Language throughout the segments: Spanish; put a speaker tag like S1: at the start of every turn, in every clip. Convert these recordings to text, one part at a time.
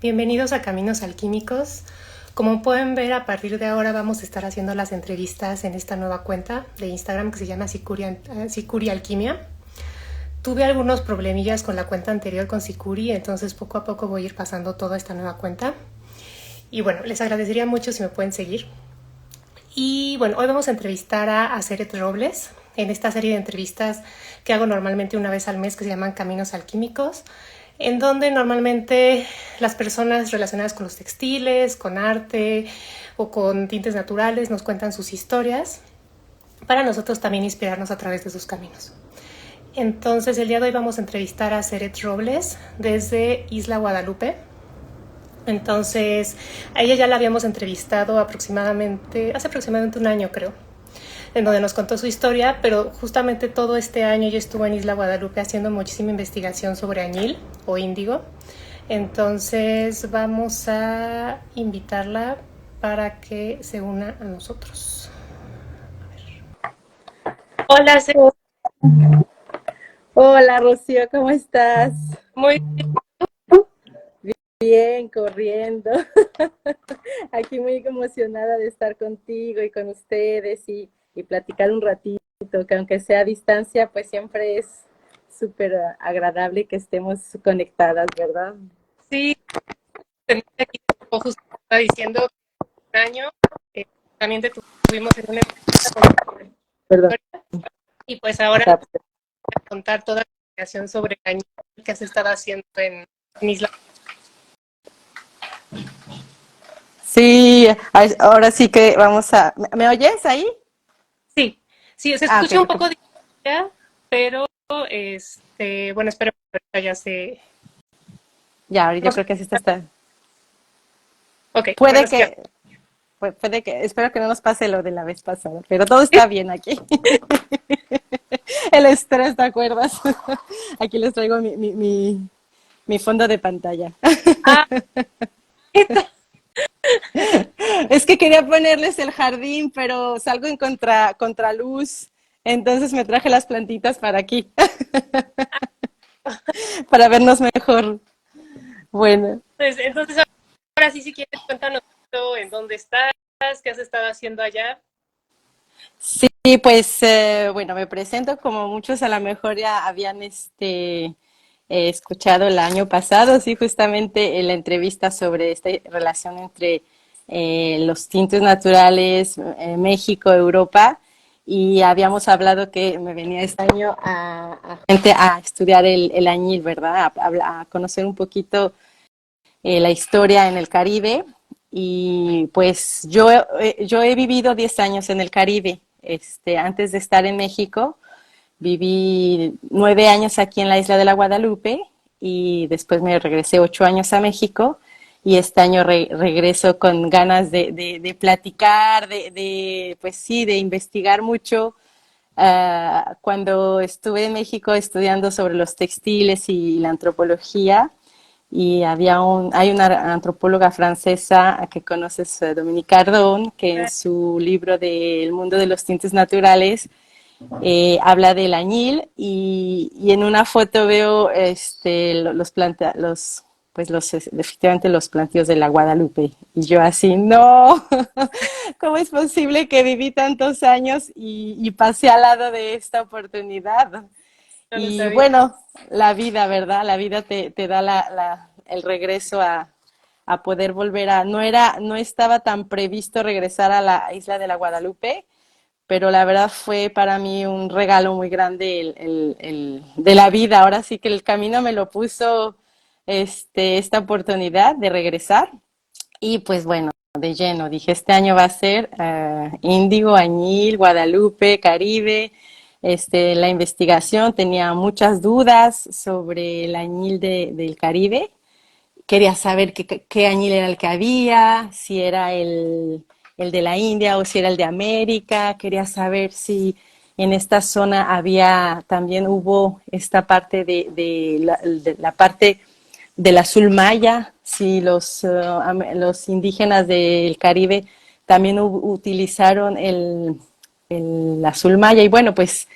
S1: Bienvenidos a Caminos Alquímicos. Como pueden ver, a partir de ahora vamos a estar haciendo las entrevistas en esta nueva cuenta de Instagram que se llama Sicuri Alquimia. Tuve algunos problemillas con la cuenta anterior con Sicuri, entonces poco a poco voy a ir pasando toda esta nueva cuenta. Y bueno, les agradecería mucho si me pueden seguir. Y bueno, hoy vamos a entrevistar a Aceret Robles en esta serie de entrevistas que hago normalmente una vez al mes que se llaman Caminos Alquímicos, en donde normalmente las personas relacionadas con los textiles, con arte o con tintes naturales nos cuentan sus historias para nosotros también inspirarnos a través de sus caminos. Entonces el día de hoy vamos a entrevistar a Aceret Robles desde Isla Guadalupe. Entonces a ella ya la habíamos entrevistado hace aproximadamente un año, creo, en donde nos contó su historia, pero justamente todo este año ella estuvo en Isla Guadalupe haciendo muchísima investigación sobre añil o índigo. Entonces vamos a invitarla para que se una a nosotros. Hola,
S2: Hola Rocío, ¿cómo estás?
S1: muy
S2: Bien, corriendo. Aquí muy emocionada de estar contigo y con ustedes y platicar un ratito, que aunque sea a distancia, pues siempre es súper agradable que estemos conectadas, ¿verdad?
S1: sí, aquí justo estaba diciendo un año, eh, también te tuvimos en una entrevista con
S2: Perdón.
S1: y pues ahora contar toda la investigación sobre añil que has estado haciendo en Isla.
S2: Sí, ahora sí que vamos a... ¿Me oyes ahí?
S1: Sí, sí, se
S2: Ah, ok,
S1: escucha un poco
S2: perfecto.
S1: diferente, pero bueno, espero que ahorita ya se...
S2: Ya, yo
S1: No sé.
S2: creo que así está.
S1: Ok, bueno,
S2: Puede
S1: es que...
S2: que, puede que, espero que no nos pase lo de la vez pasada, pero todo está bien aquí. El estrés, ¿te acuerdas? Aquí les traigo mi fondo de pantalla.
S1: Ah,
S2: Es que quería ponerles el jardín, pero salgo en contraluz. Entonces me traje las plantitas para aquí, para vernos mejor. Bueno,
S1: pues, entonces ahora sí, si quieres, cuéntanos un poquito en dónde estás, qué has estado haciendo allá.
S2: sí, pues bueno, me presento como muchos a lo mejor ya habían escuchado el año pasado, sí, justamente en la entrevista sobre esta relación entre los tintes naturales, México, Europa, y habíamos hablado que me venía este año a estudiar el añil, ¿verdad? A conocer un poquito la historia en el Caribe. Y pues yo he vivido 10 años en el Caribe. Antes de estar en México, viví 9 años aquí en la isla de la Guadalupe y después me regresé 8 años a México y este año regreso con ganas de platicar, pues sí, de investigar mucho. Cuando estuve en México estudiando sobre los textiles y la antropología, y hay una antropóloga francesa que conoces, Dominique Ardon, que en su libro de El mundo de los tintes naturales habla del añil y en una foto veo efectivamente los plantíos de la Guadalupe. Y yo así, no, ¿cómo es posible que viví tantos años y pasé al lado de esta oportunidad?
S1: No lo
S2: Y
S1: sabía.
S2: bueno, la vida, ¿verdad? La vida te da el regreso a poder volver no estaba tan previsto regresar a la isla de la Guadalupe, pero la verdad fue para mí un regalo muy grande de la vida. Ahora sí que el camino me lo puso esta oportunidad de regresar y pues bueno, de lleno, dije, este año va a ser Índigo, Añil, Guadalupe, Caribe. La investigación tenía muchas dudas sobre el añil del Caribe. Quería saber qué añil era el que había, si era el de la India o si era el de América. Quería saber si en esta zona también hubo esta parte de la parte del azul maya, si los indígenas del Caribe también utilizaron el azul maya. Y bueno, pues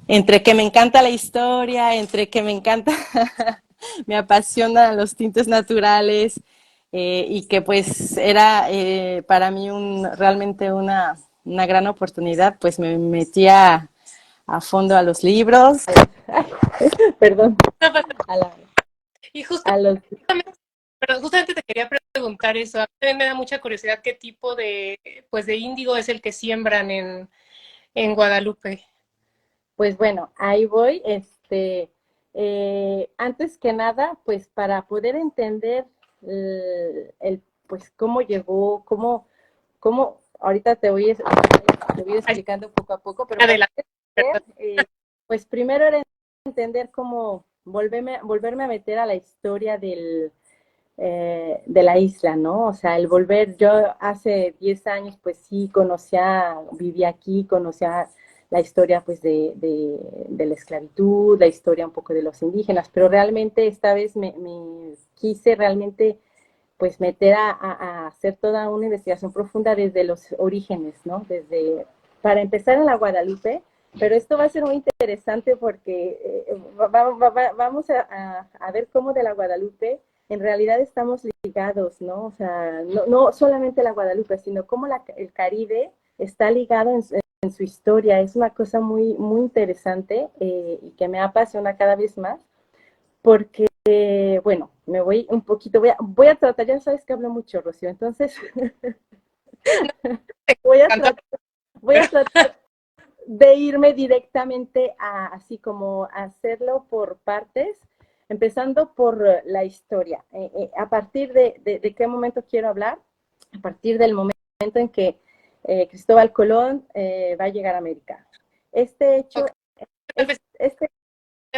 S2: entre que me encanta la historia, entre que me encanta me apasionan los tintes naturales y que pues era para mí realmente una gran oportunidad, pues me metía a fondo a los libros, perdón,
S1: No pasa-
S2: a, la,
S1: Y justo,
S2: a los...
S1: pero justamente te quería preguntar eso. A mí también me da mucha curiosidad qué tipo de, pues de índigo es el que siembran en Guadalupe.
S2: Pues bueno, ahí voy. Antes que nada, pues para poder entender pues cómo llegó, ahorita te voy
S1: Ay,
S2: explicando poco a poco, pero para
S1: adelante.
S2: poder entender, pues primero era entender cómo volverme a meter a la historia de la isla, ¿no? O sea, el volver, yo hace 10 años, pues sí, vivía aquí, conocía la historia, pues, de la esclavitud, la historia un poco de los indígenas, pero realmente esta vez me quise realmente, pues, meter a hacer toda una investigación profunda desde los orígenes, ¿no? Para empezar en la Guadalupe, pero esto va a ser muy interesante porque vamos a ver cómo de la Guadalupe en realidad estamos ligados, ¿no? O sea, no solamente la Guadalupe, sino cómo el Caribe está ligado en su historia. Es una cosa muy interesante y que me apasiona cada vez más porque, bueno, me voy un poquito, voy a tratar, ya sabes que hablo mucho, Rocío, entonces voy a tratar, voy a tratar de irme directamente así como hacerlo por partes, empezando por la historia. A partir de qué momento quiero hablar, a partir del momento en que Cristóbal Colón va a llegar a América. Este hecho,
S1: Ok, tal
S2: es,
S1: vez,
S2: este,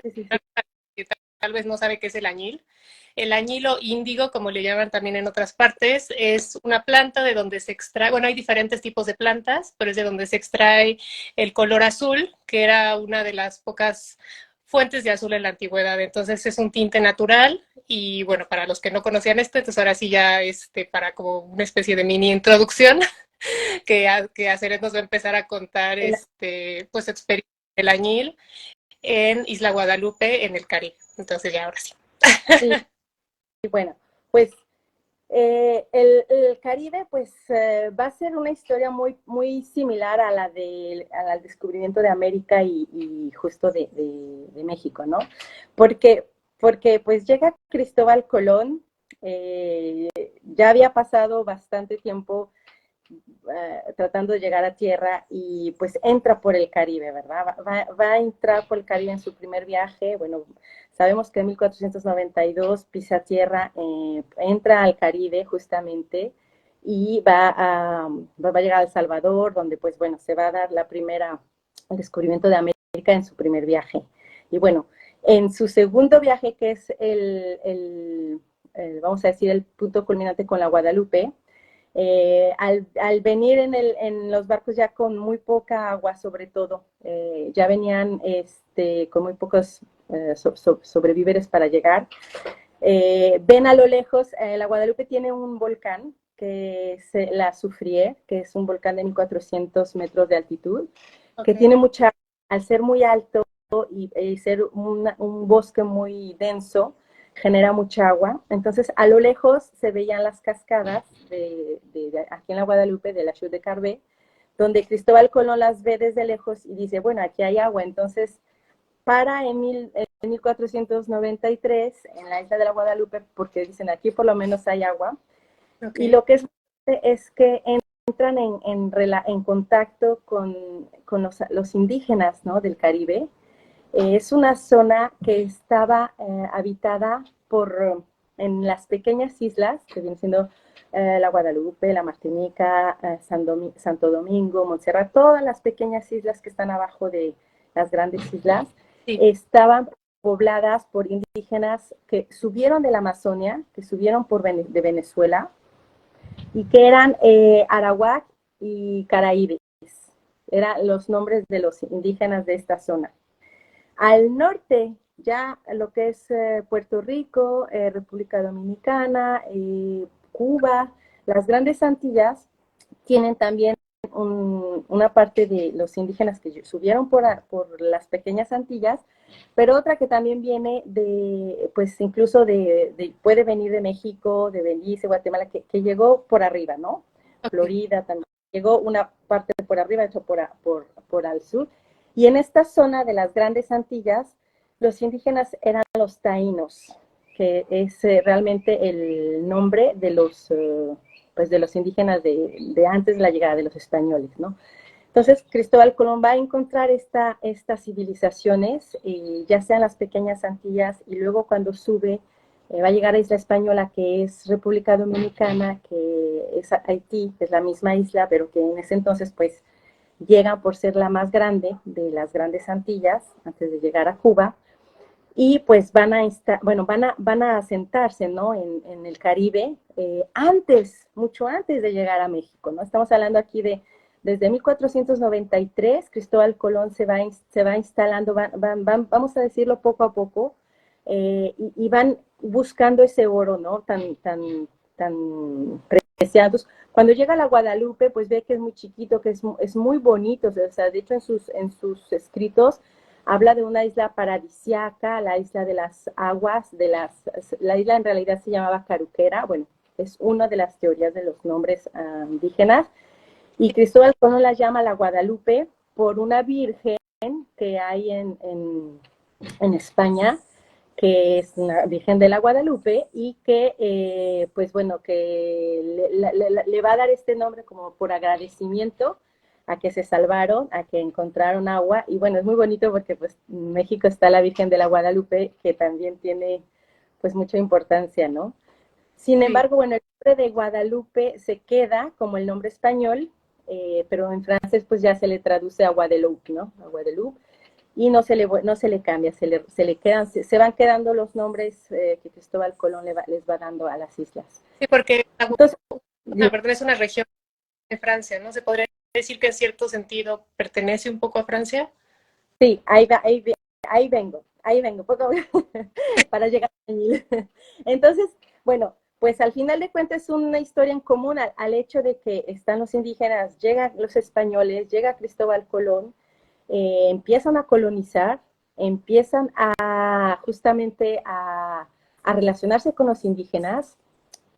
S2: sí, sí, sí.
S1: tal vez no sabe qué es el añil. El añilo índigo, como le llaman también en otras partes, es una planta de donde se extrae, bueno, hay diferentes tipos de plantas, pero es de donde se extrae el color azul, que era una de las pocas fuentes de azul en la antigüedad. Entonces es un tinte natural y bueno, para los que no conocían esto, entonces ahora sí ya para como una especie de mini introducción que Aceret nos va a empezar a contar
S2: El,
S1: pues su experiencia del añil en Isla Guadalupe, en el Caribe. Entonces ya ahora sí.
S2: sí, bueno, pues el Caribe pues va a ser una historia muy similar a al descubrimiento de América y justo de México, ¿no? Porque, porque pues llega Cristóbal Colón, ya había pasado bastante tiempo tratando de llegar a tierra y pues entra por el Caribe, ¿verdad? Va a entrar por el Caribe en su primer viaje. Bueno, sabemos que en 1492 pisa tierra, entra al Caribe justamente y va a llegar a El Salvador, donde pues bueno, se va a dar el descubrimiento de América en su primer viaje. Y bueno, en su segundo viaje, que es vamos a decir, el punto culminante con la Guadalupe, al venir en los barcos ya con muy poca agua, sobre todo, ya venían con muy pocos sobrevíveres para llegar. Ven a lo lejos, la Guadalupe tiene un volcán que es la Soufrière, que es un volcán de 1400 metros de altitud, que
S1: Okay.
S2: tiene al ser muy alto y ser un bosque muy denso, genera mucha agua. Entonces, a lo lejos se veían las cascadas aquí en la Guadalupe, de la Chute de Carbé, donde Cristóbal Colón las ve desde lejos y dice, bueno, aquí hay agua. Entonces, en 1493 en la isla de la Guadalupe, porque dicen, aquí por lo menos hay agua. Y
S1: Okay.
S2: lo que es que entran en contacto con los indígenas, ¿no?, del Caribe. Es una zona que estaba habitada en las pequeñas islas, que vienen siendo la Guadalupe, la Martinica, Santo Domingo, Montserrat, todas las pequeñas islas que están abajo de las grandes islas,
S1: Sí.
S2: estaban pobladas por indígenas que subieron de la Amazonia, que subieron de Venezuela, y que eran Arawak y Caraíbes. Eran los nombres de los indígenas de esta zona. Al norte, ya lo que es Puerto Rico, República Dominicana, Cuba, las grandes Antillas, tienen también una parte de los indígenas que subieron por las pequeñas Antillas, pero otra que también viene de, pues incluso puede venir de México, de Belice, Guatemala, que llegó por arriba, ¿no?
S1: Ok.
S2: Florida también. Llegó una parte por arriba, hecho por al sur. Y en esta zona de las grandes Antillas, los indígenas eran los taínos, que es realmente el nombre de pues de los indígenas de antes de la llegada de los españoles, ¿no? Entonces, Cristóbal Colón va a encontrar estas civilizaciones, ya sean las pequeñas Antillas, y luego cuando sube, va a llegar a Isla Española, que es República Dominicana, que es Haití, que es la misma isla, pero que en ese entonces, pues, llega por ser la más grande de las grandes Antillas, antes de llegar a Cuba, y pues van a asentarse, ¿no? En el Caribe, mucho antes de llegar a México, ¿no? Estamos hablando aquí desde 1493, Cristóbal Colón se va instalando, vamos a decirlo poco a poco, y van buscando ese oro, ¿no? Tan preciados. Cuando llega a la Guadalupe, pues ve que es muy chiquito, que es muy bonito, o sea, de hecho en sus escritos habla de una isla paradisiaca, la isla de las aguas, la isla en realidad se llamaba Caruquera, bueno, es una de las teorías de los nombres indígenas, y Cristóbal Colón la llama la Guadalupe por una virgen que hay en España, que es una Virgen de la Guadalupe y que, pues bueno, que le va a dar este nombre como por agradecimiento a que se salvaron, a que encontraron agua. Y bueno, es muy bonito porque pues en México está la Virgen de la Guadalupe, que también tiene pues mucha importancia, ¿no? Sin
S1: Sí.
S2: embargo, bueno, el nombre de Guadalupe se queda como el nombre español, pero en francés pues ya se le traduce a Guadeloupe, ¿no? A Guadeloupe. Y no se le cambia, se van quedando los nombres que Cristóbal Colón les va dando a las islas.
S1: Sí, porque
S2: Entonces,
S1: pertenece a una región de Francia, ¿no? Se podría decir que en cierto sentido pertenece un poco a Francia.
S2: sí, ahí vengo, poco para llegar a Añil. Entonces, bueno, pues al final de cuentas es una historia en común al hecho de que están los indígenas, llegan los españoles, llega Cristóbal Colón, empiezan a colonizar, empiezan justamente a relacionarse con los indígenas,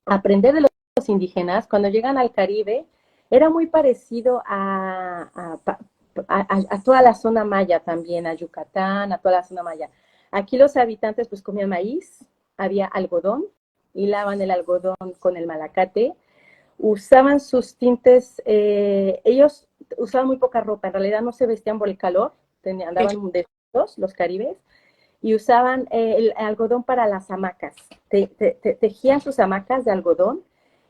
S2: a aprender de los indígenas. Cuando llegan al Caribe, era muy parecido a toda la zona maya también, a Yucatán, a toda la zona maya. Aquí los habitantes pues comían maíz, había algodón, hilaban el algodón con el malacate, usaban sus tintes, ellos usaban muy poca ropa, en realidad no se vestían por el calor,
S1: Sí.
S2: andaban desnudos los caribes, y usaban el algodón para las hamacas, tejían sus hamacas de algodón,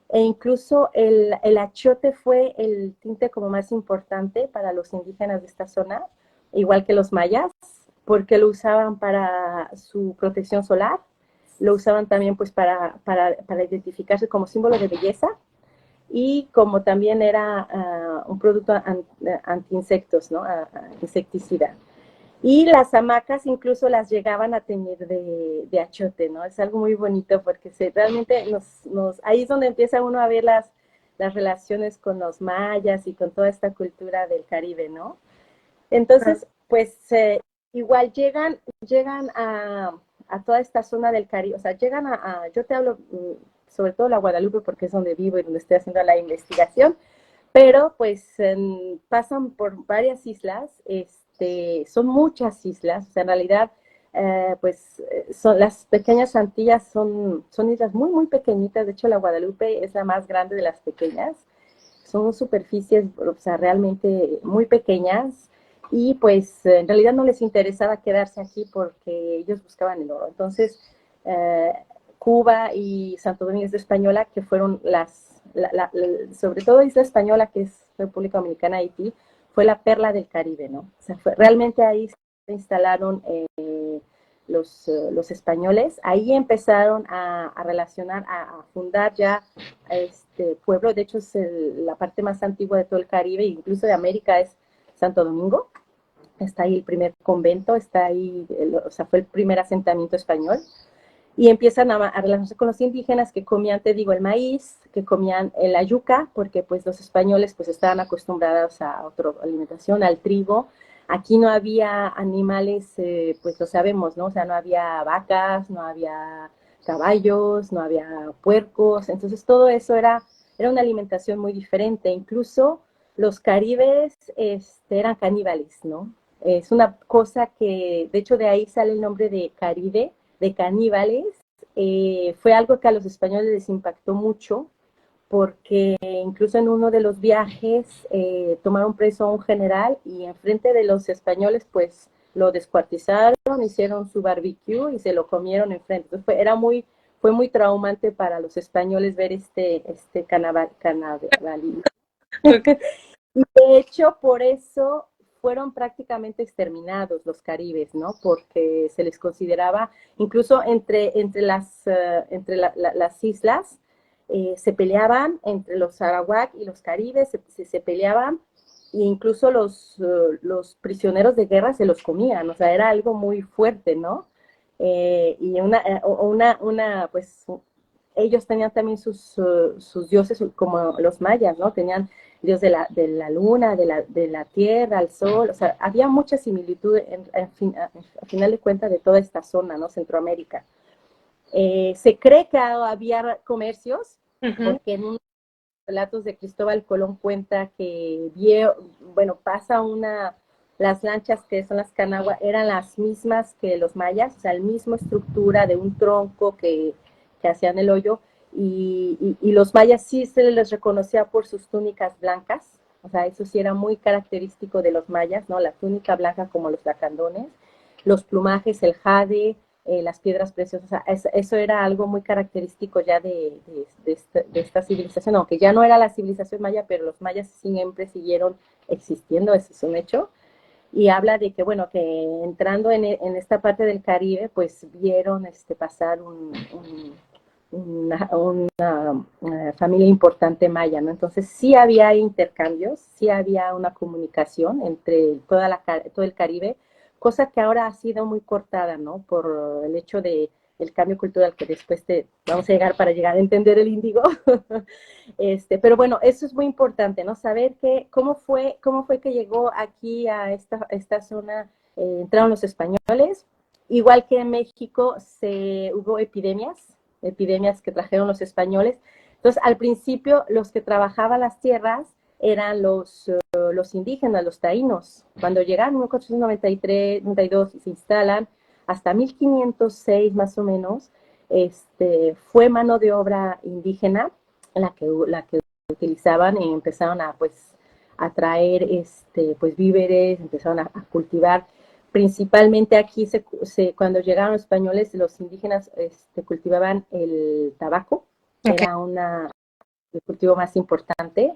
S2: e incluso el achiote fue el tinte como más importante para los indígenas de esta zona, igual que los mayas, porque lo usaban para su protección solar, lo usaban también pues para identificarse como símbolo de belleza, y como también era un producto anti-insectos, ¿no? Insecticida. Y las hamacas incluso las llegaban a teñir de achiote, ¿no? Es algo muy bonito porque realmente ahí es donde empieza uno a ver las relaciones con los mayas y con toda esta cultura del Caribe, ¿no? Entonces, pues igual llegan a toda esta zona del Caribe, o sea, llegan yo te hablo sobre todo la Guadalupe porque es donde vivo y donde estoy haciendo la investigación, pero pues pasan por varias islas, son muchas islas, o sea, en realidad pues son las pequeñas Antillas son islas muy muy pequeñitas, de hecho la Guadalupe es la más grande de las pequeñas, son superficies, o sea, realmente muy pequeñas, y pues en realidad no les interesaba quedarse aquí porque ellos buscaban el oro. Entonces, eh, Cuba y Santo Domingo de Española, que fueron sobre todo Isla Española, que es República Dominicana, Haití, fue la perla del Caribe, ¿no? O sea, realmente ahí se instalaron los españoles, ahí empezaron a relacionar, a fundar ya este pueblo, de hecho es la parte más antigua de todo el Caribe, incluso de América es Santo Domingo, está ahí el primer convento, está ahí, o sea, fue el primer asentamiento español. y empiezan a relacionarse con los indígenas que comían, te digo, el maíz, que comían la yuca, porque pues los españoles pues estaban acostumbrados a otra alimentación, al trigo. Aquí no había animales, pues lo sabemos, ¿no? O sea, no había vacas, no había caballos, no había puercos, entonces todo eso era una alimentación muy diferente. Incluso los caribes eran caníbales, ¿no? Es una cosa que, de hecho, de ahí sale el nombre de Caribe, de caníbales. Fue algo que a los españoles les impactó mucho, porque incluso en uno de los viajes tomaron preso a un general y enfrente de los españoles, pues lo descuartizaron, hicieron su barbecue y se lo comieron enfrente. Entonces fue muy traumante para los españoles ver este canibalismo.
S1: Ok.
S2: Y de hecho, por eso fueron prácticamente exterminados los caribes, ¿no? Porque se les consideraba, incluso entre las islas, se peleaban entre los arawak y los caribes, se peleaban, e incluso los prisioneros de guerra se los comían, o sea, era algo muy fuerte, ¿no? Y pues, ellos tenían también sus dioses como los mayas, ¿no? Tenían dios de la luna, de la tierra, el sol, o sea, había mucha similitud a final de cuentas de toda esta zona, ¿no? Centroamérica. Se cree que había comercios,
S1: Ujú.
S2: porque en unos relatos de Cristóbal Colón cuenta que pasa las lanchas que son las canagua, eran las mismas que los mayas, o sea, la misma estructura de un tronco que hacían el hoyo, y los mayas sí se les reconocía por sus túnicas blancas, o sea, eso sí era muy característico de los mayas, ¿no? La túnica blanca como los lacandones, los plumajes, el jade, las piedras preciosas, o sea, eso era algo muy característico ya de esta civilización, aunque ya no era la civilización maya, pero los mayas siempre siguieron existiendo, ese es un hecho, y habla de que, bueno, que entrando en esta parte del Caribe, pues vieron pasar una familia importante maya, ¿no? Entonces sí había intercambios, sí había una comunicación entre todo el Caribe, cosa que ahora ha sido muy cortada, ¿no? Por el hecho de el cambio cultural que después vamos a llegar para llegar a entender el índigo. Pero bueno, eso es muy importante, ¿no? Saber cómo fue que llegó aquí a esta zona, entraron los españoles, igual que en México hubo epidemias que trajeron los españoles. Entonces, al principio, los que trabajaban las tierras eran los indígenas, los taínos. Cuando llegaron en 1493, 92 y se instalan, hasta 1506 más o menos, fue mano de obra indígena la que utilizaban y empezaron a traer pues víveres, empezaron a cultivar. Principalmente aquí cuando llegaron los españoles, los indígenas cultivaban el tabaco,
S1: Ok.
S2: era el cultivo más importante.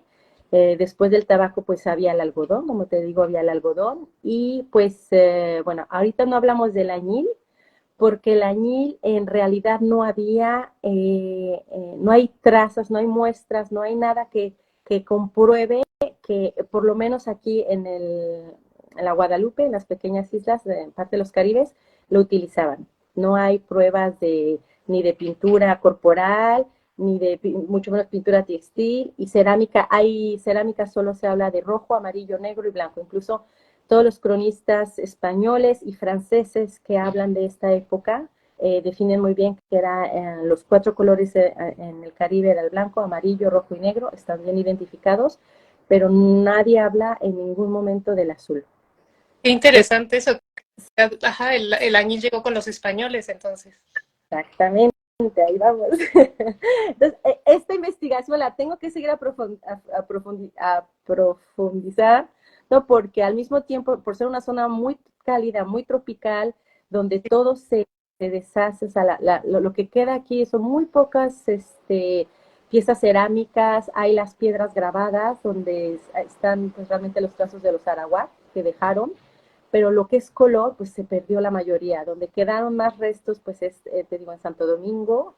S2: Después del tabaco, pues había el algodón, como te digo, había el algodón. Y pues, bueno, ahorita no hablamos del añil, porque el añil en realidad no hay trazas, no hay muestras, no hay nada que compruebe que por lo menos aquí en la Guadalupe, en las pequeñas islas, en parte de los Caribes, lo utilizaban. No hay pruebas ni de pintura corporal, ni de mucho menos pintura textil, y cerámica. Hay cerámica, solo se habla de rojo, amarillo, negro y blanco. Incluso todos los cronistas españoles y franceses que hablan de esta época definen muy bien que los 4 colores en el Caribe: era el blanco, amarillo, rojo y negro, están bien identificados, pero nadie habla en ningún momento del azul.
S1: Qué interesante eso. Ajá, el añil llegó con los españoles, entonces.
S2: Exactamente, ahí vamos. Entonces, esta investigación la tengo que seguir a profundizar, ¿no? Porque al mismo tiempo, por ser una zona muy cálida, muy tropical, donde todo se deshace, o sea, lo que queda aquí son muy pocas piezas cerámicas, hay las piedras grabadas, donde están pues, realmente los trazos de los arawak que dejaron, pero lo que es color, pues se perdió la mayoría. Donde quedaron más restos, pues te digo, en Santo Domingo,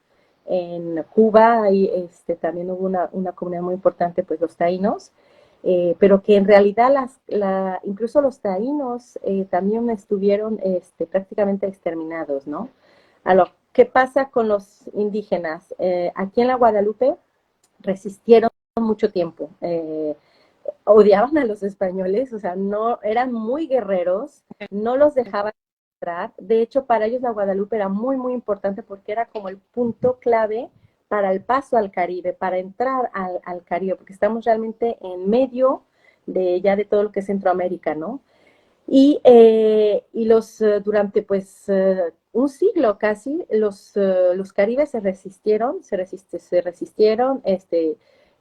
S2: en Cuba, ahí también hubo una comunidad muy importante, pues los taínos, pero que en realidad incluso los taínos también estuvieron prácticamente exterminados, ¿no?
S3: ¿qué pasa con los indígenas? Aquí en la Guadalupe resistieron mucho tiempo. Odiaban a los españoles, o sea, no, eran muy guerreros, no los dejaban entrar. De hecho, para ellos la Guadalupe era muy, muy importante porque era como el punto clave para el paso al Caribe, para entrar al Caribe, porque estamos realmente en medio de ya de todo lo que es Centroamérica, ¿no? Y durante pues un siglo casi, los caribes se resistieron, se resistieron,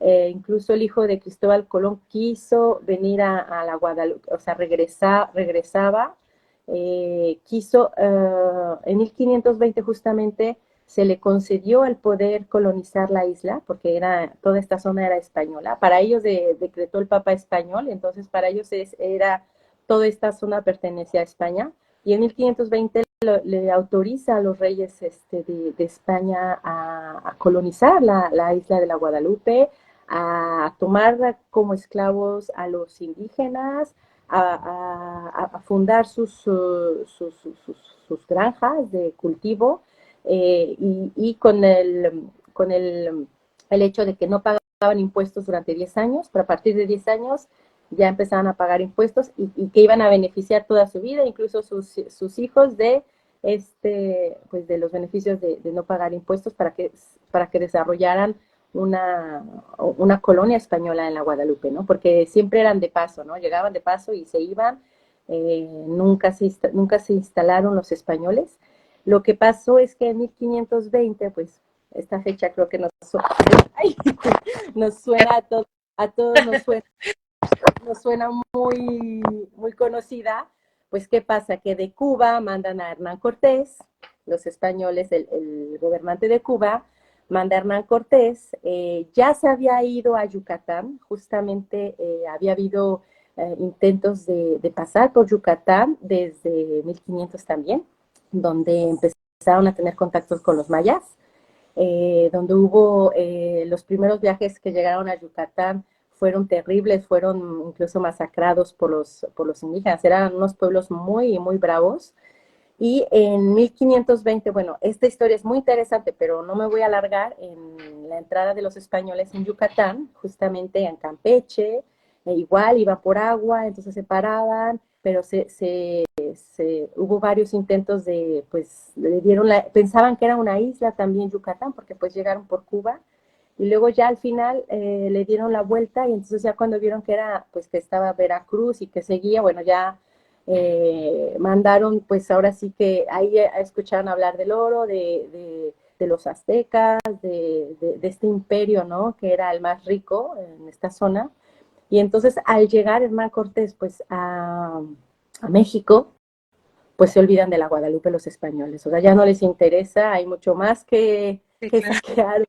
S3: incluso el hijo de Cristóbal Colón quiso venir a la Guadalupe, o sea, regresaba, en 1520 justamente se le concedió el poder colonizar la isla, porque toda esta zona era española. Para ellos decretó el Papa español, entonces para ellos era toda esta zona pertenecía a España, y en 1520 le autoriza a los reyes de España a colonizar la isla de la Guadalupe, a tomar como esclavos a los indígenas, a fundar sus granjas de cultivo, y con el hecho de que no pagaban impuestos durante 10 años, pero a partir de 10 años ya empezaban a pagar impuestos y que iban a beneficiar toda su vida, incluso sus hijos pues de los beneficios de no pagar impuestos para que desarrollaran una colonia española en la Guadalupe, ¿no? Porque siempre eran de paso, ¿no? Llegaban de paso y se iban, nunca se instalaron los españoles. Lo que pasó es que en 1520, pues esta fecha creo que ay, nos suena a todos nos suena muy, muy conocida. Pues, ¿qué pasa? Que de Cuba mandan a Hernán Cortés, los españoles, el gobernante de Cuba, manda a Hernán Cortés, ya se había ido a Yucatán, justamente había habido intentos de pasar por Yucatán desde 1500 también, donde empezaron a tener contactos con los mayas, donde hubo los primeros viajes que llegaron a Yucatán fueron terribles, fueron incluso masacrados por los indígenas, eran unos pueblos muy, muy bravos. Y en 1520, bueno, esta historia es muy interesante, pero no me voy a alargar en la entrada de los españoles en Yucatán, justamente en Campeche, igual iba por agua, entonces se paraban, pero hubo varios intentos pues, pensaban que era una isla también Yucatán, porque pues llegaron por Cuba, y luego ya al final le dieron la vuelta, y entonces ya cuando vieron que pues que estaba Veracruz y que seguía, bueno, ya mandaron, pues ahora sí que ahí escucharon hablar del oro, de los aztecas, de este imperio, ¿no? Que era el más rico en esta zona. Y entonces al llegar Hernán Cortés, pues a México, pues se olvidan de la Guadalupe los españoles. O sea, ya no les interesa, hay mucho más que saquear.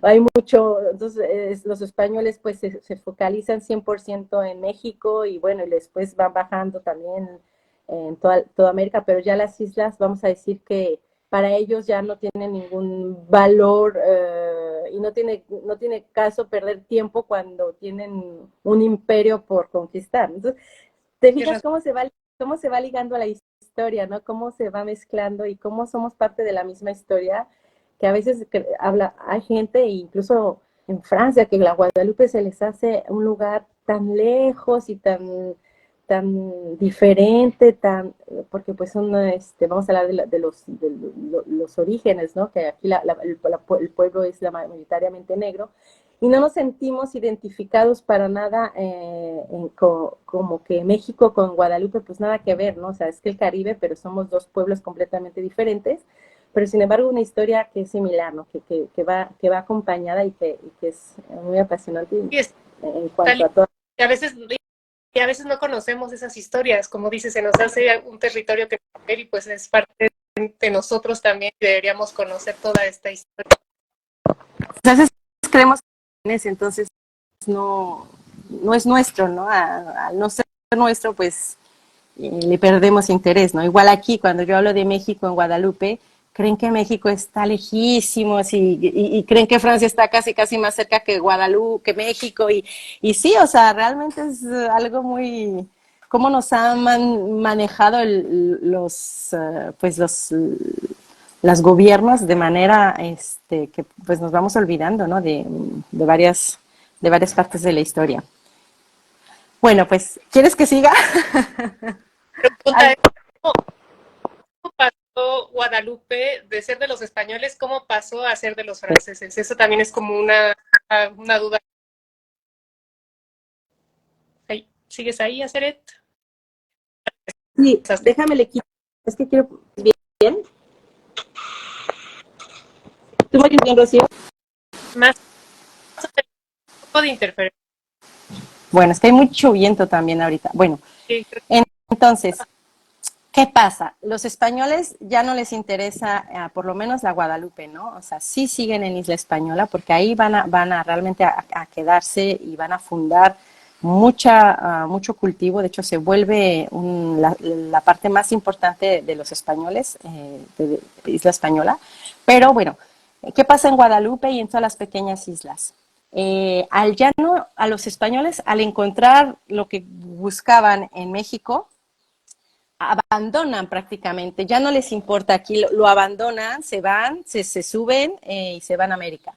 S3: Hay mucho, entonces los españoles pues se focalizan 100% en México, y bueno, y después van bajando también en toda América, pero ya las islas, vamos a decir que para ellos ya no tienen ningún valor, y no tiene caso perder tiempo cuando tienen un imperio por conquistar. Entonces, ¿te fijas cómo se va ligando a la historia, ¿no? Cómo se va mezclando y cómo somos parte de la misma historia, que a veces hay gente, incluso en Francia, que la Guadalupe se les hace un lugar tan lejos y tan diferente, porque pues vamos a hablar de los orígenes, ¿no? Que aquí el pueblo es mayoritariamente negro, y no nos sentimos identificados para nada, como que México con Guadalupe, pues nada que ver, ¿no? O sea, es que el Caribe, pero somos dos pueblos completamente diferentes, pero sin embargo una historia que es similar, ¿no? Que va acompañada, y que es muy apasionante en cuanto a todo.
S1: Y a veces no conocemos esas historias, como dices, se nos hace un territorio que ver, y pues es parte de nosotros también, deberíamos conocer toda esta historia.
S2: A veces creemos que es, entonces no es nuestro, ¿no? Al no ser nuestro, pues le perdemos interés, ¿no? Igual aquí, cuando yo hablo de México en Guadalupe, creen que México está lejísimos, y creen que Francia está casi más cerca que Guadalupe, que México, y sí, o sea, realmente es algo muy, cómo nos han manejado pues las gobiernos de manera que pues nos vamos olvidando, ¿no? De varias partes de la historia. Bueno, pues, ¿quieres que siga?
S1: Pregunta
S2: Ay,
S1: es, ¿cómo pasó Guadalupe de ser de los españoles, cómo pasó a ser de los franceses? Eso también es como una duda. Ay, ¿sigues ahí, Aceret?
S3: Sí, déjame le quito. Es que quiero bien. ¿Tú me oyes bien, Rocío?
S1: Más un poco de interferencia.
S2: bueno, es que hay mucho viento también ahorita. Bueno, entonces, ¿qué pasa? Los españoles ya no les interesa, por lo menos la Guadalupe, ¿no? O sea, sí siguen en Isla Española porque ahí van a realmente a quedarse y van a fundar mucho cultivo. De hecho, se vuelve la parte más importante de los españoles, de Isla Española. Pero bueno, ¿qué pasa en Guadalupe y en todas las pequeñas islas? Al llano, a los españoles, al encontrar lo que buscaban en México, abandonan prácticamente, ya no les importa, aquí lo abandonan, se van, se suben y se van a América,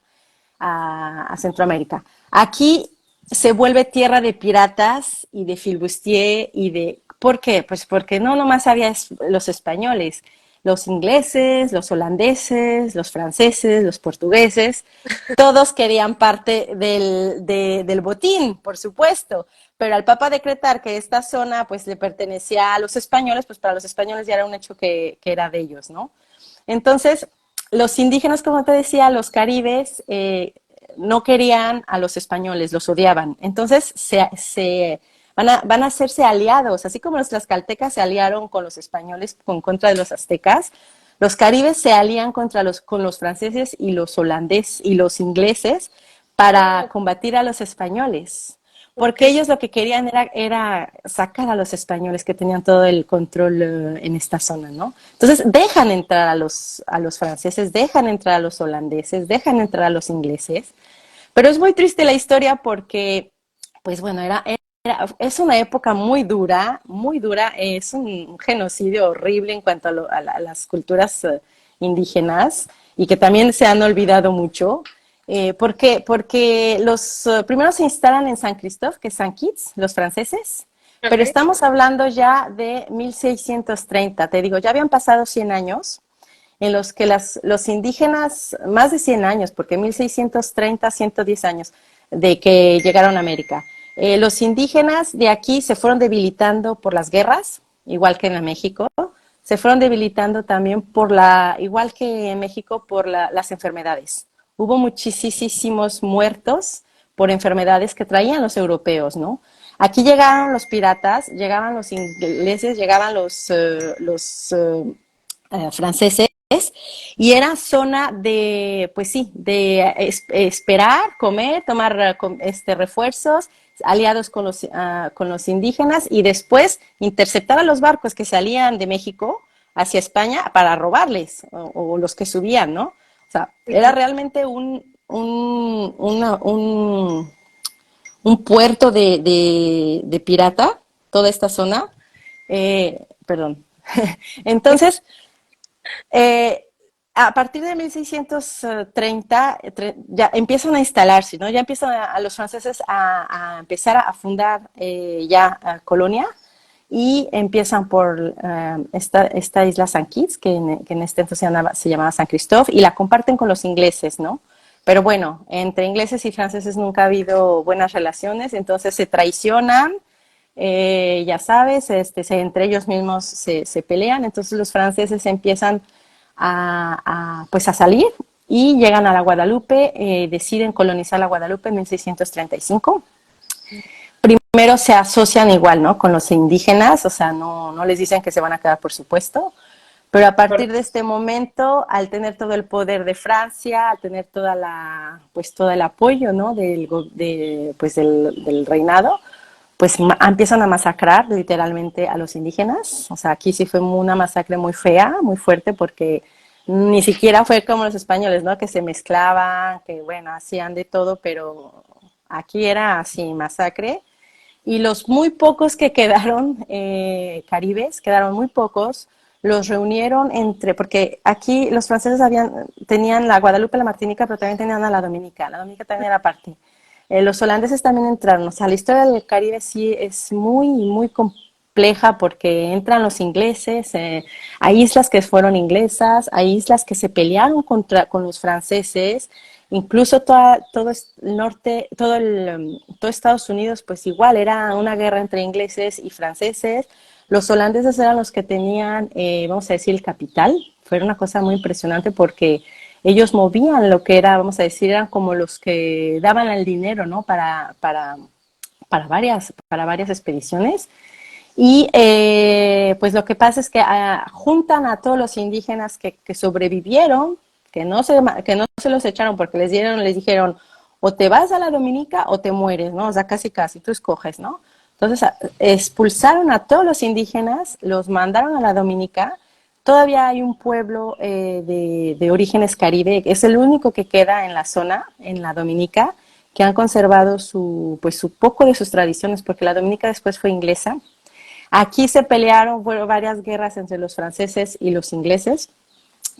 S2: a Centroamérica. Aquí se vuelve tierra de piratas y de filibustier y de... ¿Por qué? Pues porque no nomás había los españoles, los ingleses, los holandeses, los franceses, los portugueses, todos querían parte del botín, por supuesto, pero al Papa decretar que esta zona pues le pertenecía a los españoles, pues para los españoles ya era un hecho que era de ellos, ¿no? Entonces, los indígenas, como te decía, los caribes, no querían a los españoles, los odiaban. Entonces, van a hacerse aliados, así como los tlaxcaltecas se aliaron con los españoles con contra de los aztecas, los caribes se alían con los franceses y los holandeses y los ingleses para combatir a los españoles. Porque
S1: Okay.
S2: ellos lo que querían era sacar a los españoles que tenían todo el control en esta zona, ¿no? Entonces dejan entrar a los franceses, dejan entrar a los holandeses, dejan entrar a los ingleses. Pero es muy triste la historia porque, pues bueno, es una época muy dura, es un genocidio horrible en cuanto a las culturas indígenas y que también se han olvidado mucho. ¿Por qué? Porque los primeros se instalan en San Christophe, que es San Kitts, los franceses, pero
S1: Okay.
S2: estamos hablando ya de 1630, te digo, ya habían pasado 100 años en los que los indígenas, más de 100 años, porque 1630, 110 años de que llegaron a América. Los indígenas de aquí se fueron debilitando por las guerras, igual que en México, se fueron debilitando también igual que en México, por las enfermedades. Hubo muchísimos muertos por enfermedades que traían los europeos, ¿no? Aquí llegaron los piratas, llegaban los ingleses, llegaban los franceses, y era zona de, pues sí, de esperar, comer, tomar refuerzos, aliados con los indígenas y después interceptar a los barcos que salían de México hacia España para robarles o los que subían, ¿no? O sea, era realmente un puerto de pirata, toda esta zona. Perdón. Entonces, eh, a partir de 1630 ya empiezan a instalarse, ¿no? Ya empiezan a los franceses a empezar a fundar colonia y empiezan por esta isla San Kitts, que en este entonces se llamaba San Christophe, y la comparten con los ingleses, ¿no? Pero bueno, entre ingleses y franceses nunca ha habido buenas relaciones, entonces se traicionan, ya sabes, entre ellos mismos se pelean, entonces los franceses empiezan pues a salir y llegan a la Guadalupe, deciden colonizar la Guadalupe en 1635. Primero se asocian igual, ¿no? Con los indígenas, o sea, no les dicen que se van a quedar, por supuesto, pero a partir de este momento, al tener todo el poder de Francia, al tener pues todo el apoyo, ¿no? Del reinado, pues empiezan a masacrar literalmente a los indígenas. O sea, aquí sí fue una masacre muy fea, muy fuerte, porque ni siquiera fue como los españoles, ¿no? Que se mezclaban, que bueno, hacían de todo, pero aquí era así, masacre. Y los muy pocos que quedaron, caribes, quedaron muy pocos, los reunieron porque aquí los franceses tenían la Guadalupe, la Martinica, pero también tenían a la Dominica también era parte. Los holandeses también entraron, o sea, la historia del Caribe sí es muy, muy compleja porque entran los ingleses, hay islas que fueron inglesas, hay islas que se pelearon con los franceses, incluso todo el norte, todo Estados Unidos, pues igual era una guerra entre ingleses y franceses. Los holandeses eran los que tenían, vamos a decir, el capital. Fue una cosa muy impresionante porque ellos movían lo que era, vamos a decir, eran como los que daban el dinero, ¿no? Para varias expediciones. Y pues lo que pasa es que juntan a todos los indígenas que sobrevivieron, que no se los echaron porque les dijeron, o te vas a la Dominica o te mueres, ¿no? O sea, casi, tú escoges, ¿no? Entonces expulsaron a todos los indígenas, los mandaron a la Dominica. Todavía hay un pueblo de orígenes caribe, es el único que queda en la zona, en la Dominica, que han conservado su poco de sus tradiciones, porque la Dominica después fue inglesa. Aquí se pelearon, fueron varias guerras entre los franceses y los ingleses,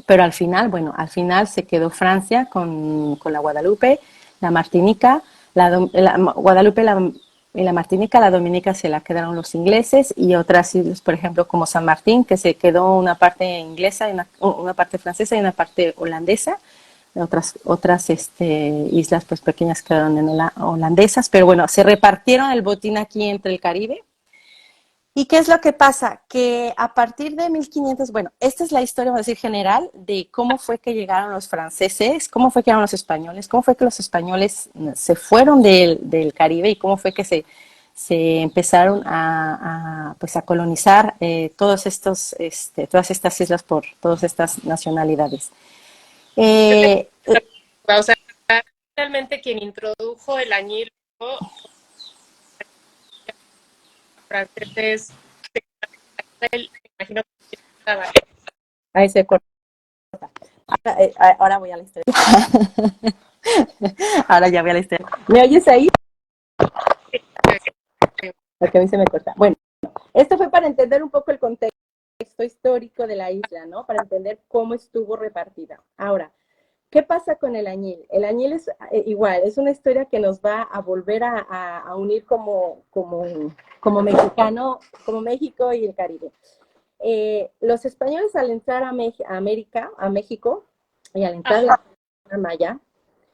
S2: pero al final se quedó Francia con la Guadalupe, la Martinica, la Guadalupe y la Martinica, la Dominica se la quedaron los ingleses y otras islas, por ejemplo, como San Martín, que se quedó una parte inglesa, una parte francesa y una parte holandesa. Otras islas pues pequeñas quedaron en holandesas, pero bueno, se repartieron el botín aquí entre el Caribe. ¿Y qué es lo que pasa? Que a partir de 1500, bueno, esta es la historia, vamos a decir, general de cómo fue que llegaron los franceses, cómo fue que llegaron los españoles, cómo fue que los españoles se fueron del Caribe y cómo fue que se empezaron pues a colonizar todas estas islas por todas estas nacionalidades.
S1: O sea, realmente quien introdujo el añil franceses, me imagino que estaba.
S3: Ahí se corta. Ahora voy a la historia.
S2: Ahora ya voy a la historia.
S3: ¿Me oyes ahí? Porque a mí se me corta. Bueno, esto fue para entender un poco el contexto histórico de la isla, ¿no? Para entender cómo estuvo repartida. Ahora, ¿qué pasa con el añil? El añil es igual, es una historia que nos va a volver a unir como mexicano, como México y el Caribe. Los españoles al entrar a México, y al entrar a la maya,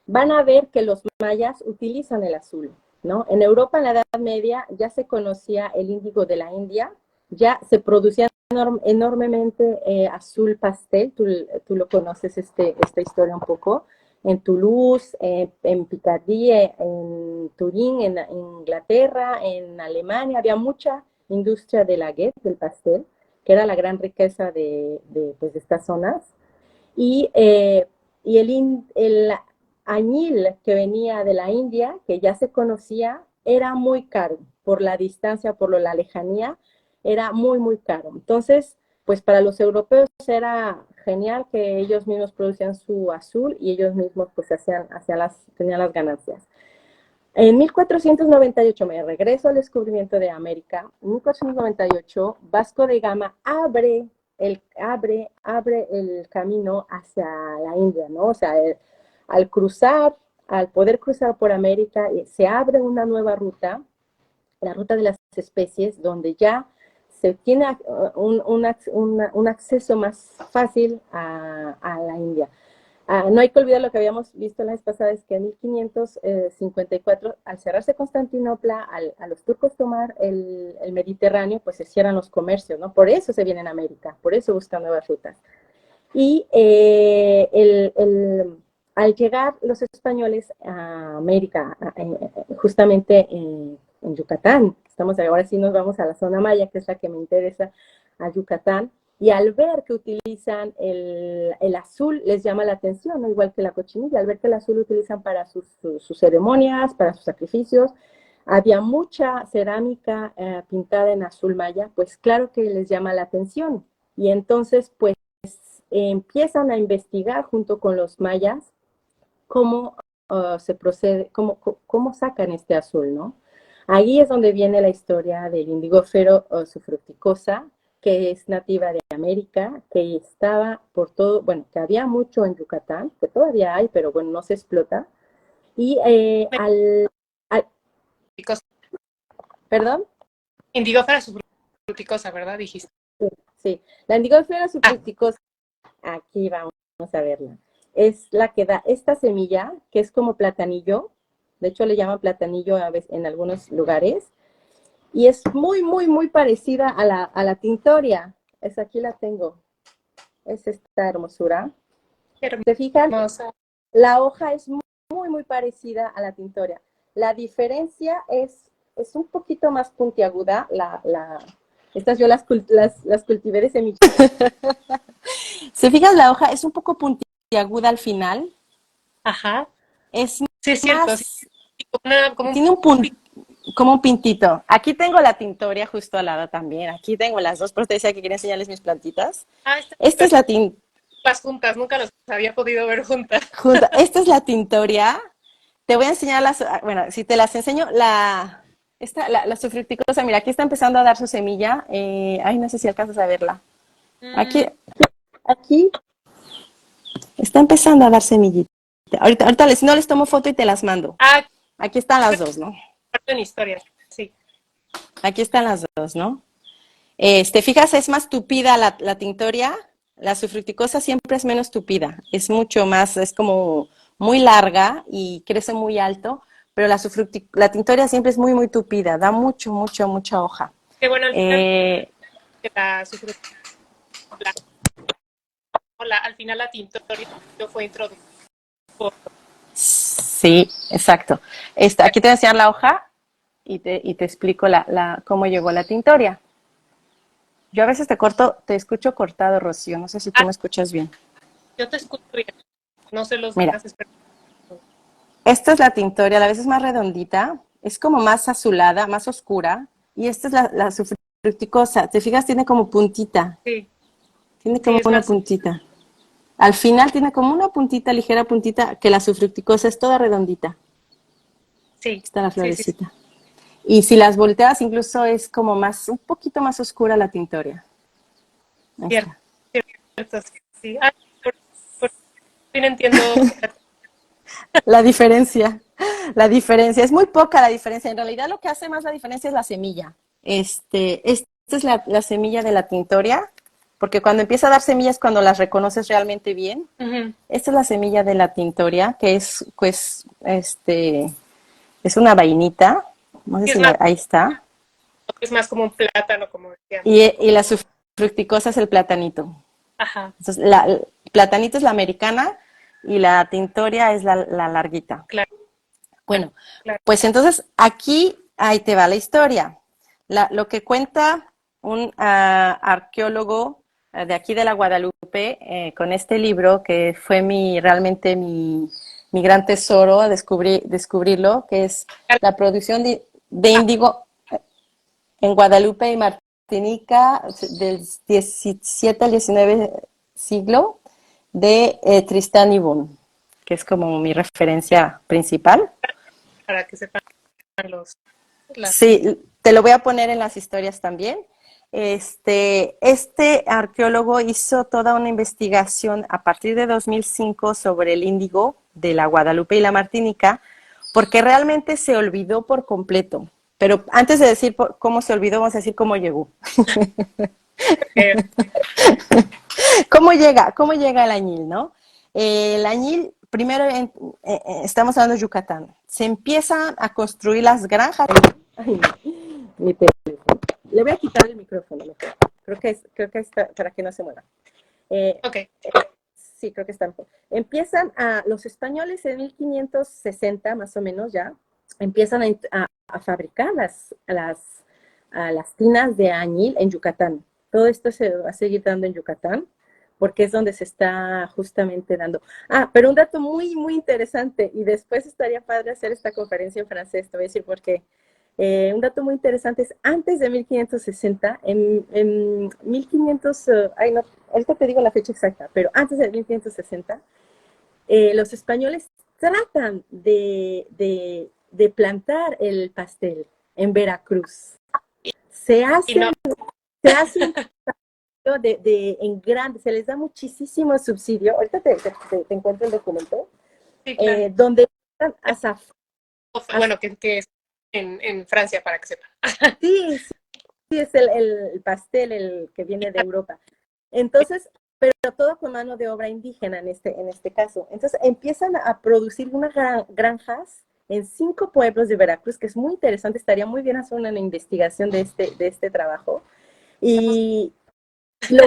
S3: van a ver que los mayas utilizan el azul, ¿no? En Europa, en la Edad Media, ya se conocía el índigo de la India, ya se producía enormemente azul pastel, tú lo conoces esta historia un poco, en Toulouse, en Picardía, en Turín, en Inglaterra, en Alemania, había mucha industria de la guet, del pastel, que era la gran riqueza pues, de estas zonas. Y el añil que venía de la India, que ya se conocía, era muy caro por la distancia, por la lejanía, era muy, muy caro. Entonces, pues para los europeos era genial que ellos mismos producían su azul y ellos mismos pues tenían las ganancias. En 1498, me regreso al descubrimiento de América. En 1498, Vasco de Gama abre el camino hacia la India, ¿no? O sea, al poder cruzar por América, se abre una nueva ruta, la ruta de las especies, donde ya se tiene un acceso más fácil a la India. No hay que olvidar lo que habíamos visto la vez pasada, es que en 1554, al cerrarse Constantinopla, a los turcos tomar el Mediterráneo, pues se cierran los comercios, ¿no? Por eso se vienen a América, por eso buscan nuevas rutas. Y al llegar los españoles a América, justamente en Yucatán, ahora sí nos vamos a la zona maya, que es la que me interesa, a Yucatán, y al ver que utilizan el azul, les llama la atención, ¿no? Igual que la cochinilla, al ver que el azul lo utilizan para sus ceremonias, para sus sacrificios, había mucha cerámica pintada en azul maya, pues claro que les llama la atención. Y entonces, pues, empiezan a investigar junto con los mayas cómo se procede, cómo sacan este azul, ¿no? Ahí es donde viene la historia del indigófero sufruticosa, que es nativa de América, que estaba por todo, bueno, que había mucho en Yucatán, que todavía hay, pero bueno, no se explota. Y al
S1: Fruticosa.
S3: ¿perdón?
S1: Indigófera fruticosa, ¿verdad? Dijiste.
S3: Sí, la Indigofera
S1: Ah,
S3: subfructicosa, aquí vamos a verla. Es la que da esta semilla, que es como platanillo, de hecho le llaman platanillo a veces en algunos lugares, y es muy, muy, muy parecida a la tintoria. Es aquí la tengo, es esta hermosura.
S1: qué
S3: ¿Se fijan?
S1: hermosa.
S3: La hoja es muy, muy parecida a la tintoria. La diferencia es un poquito más puntiaguda. Estas yo las cultivé de semilla.
S2: Si fijas, la hoja es un poco puntiaguda al final,
S1: Ajá.
S2: es
S1: Sí, es cierto. Sí,
S2: más,
S1: como un
S2: tiene un punto, como un pintito. Aquí tengo la tintoria justo al lado también. Aquí tengo las dos, pero te decía que quería enseñarles mis plantitas. Esta es la tintoria.
S1: las juntas, nunca las había podido ver juntas.
S2: Esta es la tintoria. Te voy a enseñar las, bueno, si te las enseño, la sufruticosa, mira, aquí está empezando a dar su semilla. Ay, no sé si alcanzas a verla. Aquí,
S3: Aquí,
S2: está empezando a dar semillita. Ahorita si no les tomo foto y te las mando.
S1: Ah,
S2: Aquí están las dos, ¿no?
S1: parte en historia, sí.
S2: Aquí están las dos, ¿no? Fijas, es más tupida la tintoria. La sufruticosa siempre es menos tupida. Es mucho más, es como muy larga y crece muy alto, pero la tintoria siempre es muy, muy tupida. Da mucha hoja.
S1: Que bueno, al final
S2: Eh,
S1: la sufro- al final la tintoria fue introducida por
S2: sí, exacto. Aquí te voy a enseñar la hoja y te explico cómo llegó la tintoria. Yo a veces te escucho cortado, Rocío. No sé si tú
S1: ah,
S2: me escuchas bien.
S1: yo te escucho bien, no sé los
S2: Mira,
S1: demás expertos.
S2: esta es la tintoria, a veces más redondita, es como más azulada, más oscura, y esta es la sufruticosa. Te fijas, tiene como puntita,
S1: Sí,
S2: tiene
S1: sí,
S2: como
S1: es
S2: una
S1: más,
S2: puntita. Al final tiene como una puntita, ligera puntita, que la sufruticosa es toda redondita. Aquí
S1: sí,
S2: está la
S1: sí, sí, sí,
S2: florecita. Y si las volteas, incluso es como un poquito más oscura la tintoria. Ahí
S1: cierto,
S2: está.
S1: cierto, sí. Ah, por fin entiendo.
S2: La diferencia, la diferencia, es muy poca la diferencia. En realidad lo que hace más la diferencia es la semilla. Esta es la semilla de la tintoria, porque cuando empieza a dar semillas cuando las reconoces realmente bien.
S1: Ujú.
S2: Esta es la semilla de la tintoria, que es, pues, es una vainita. No sé
S1: Sí,
S2: si ahí está.
S1: es más como un plátano, como decíamos.
S2: Y la fructicosa es el platanito.
S1: Ajá,
S2: Entonces, el platanito es la americana y la tintoria es la larguita.
S1: claro,
S2: Bueno,
S1: claro.
S2: pues entonces aquí, ahí te va la historia. Lo que cuenta un arqueólogo de aquí de la Guadalupe con este libro, que fue realmente mi gran tesoro a descubrirlo, que es la producción de
S1: Ah,
S2: índigo en Guadalupe y Martinica del 17 al 19 siglo de Tristán y Boone, que es como mi referencia principal.
S1: para que sepan los, las,
S2: Sí, te lo voy a poner en las historias también. Este arqueólogo hizo toda una investigación a partir de 2005 sobre el índigo de la Guadalupe y la Martinica, porque realmente se olvidó por completo. Pero antes de decir cómo se olvidó, vamos a decir cómo llegó.
S1: eh,
S2: ¿Cómo llega el añil, no? El añil, primero estamos hablando de Yucatán. Se empiezan a construir las granjas.
S3: ay, mi teléfono. Le voy a quitar el micrófono mejor. Creo que está para que no se mueva. Eh,
S1: ok,
S3: sí, creo que están. Empiezan los españoles en 1560 más o menos ya, empiezan a fabricar las tinas de añil en Yucatán. Todo esto se va a seguir dando en Yucatán porque es donde se está justamente dando. Ah, pero un dato muy, muy interesante, y después estaría padre hacer esta conferencia en francés, te voy a decir por qué. Un dato muy interesante es antes de 1560, en 1500, ay no, ahorita te digo la fecha exacta, pero antes de 1560, los españoles tratan de plantar el pastel en Veracruz. Se
S1: y no,
S3: hace, se hace un en grande, se les da muchísimo subsidio. Ahorita te encuentro el documento,
S1: Sí, claro.
S3: donde están
S1: Bueno, que es en Francia, para que sepan.
S3: sí, sí, sí, es el pastel el que viene de Europa. Entonces, pero todo con mano de obra indígena en este caso. Entonces, empiezan a producir unas granjas en 5 pueblos de Veracruz, que es muy interesante, estaría muy bien hacer una investigación de este trabajo. Y lo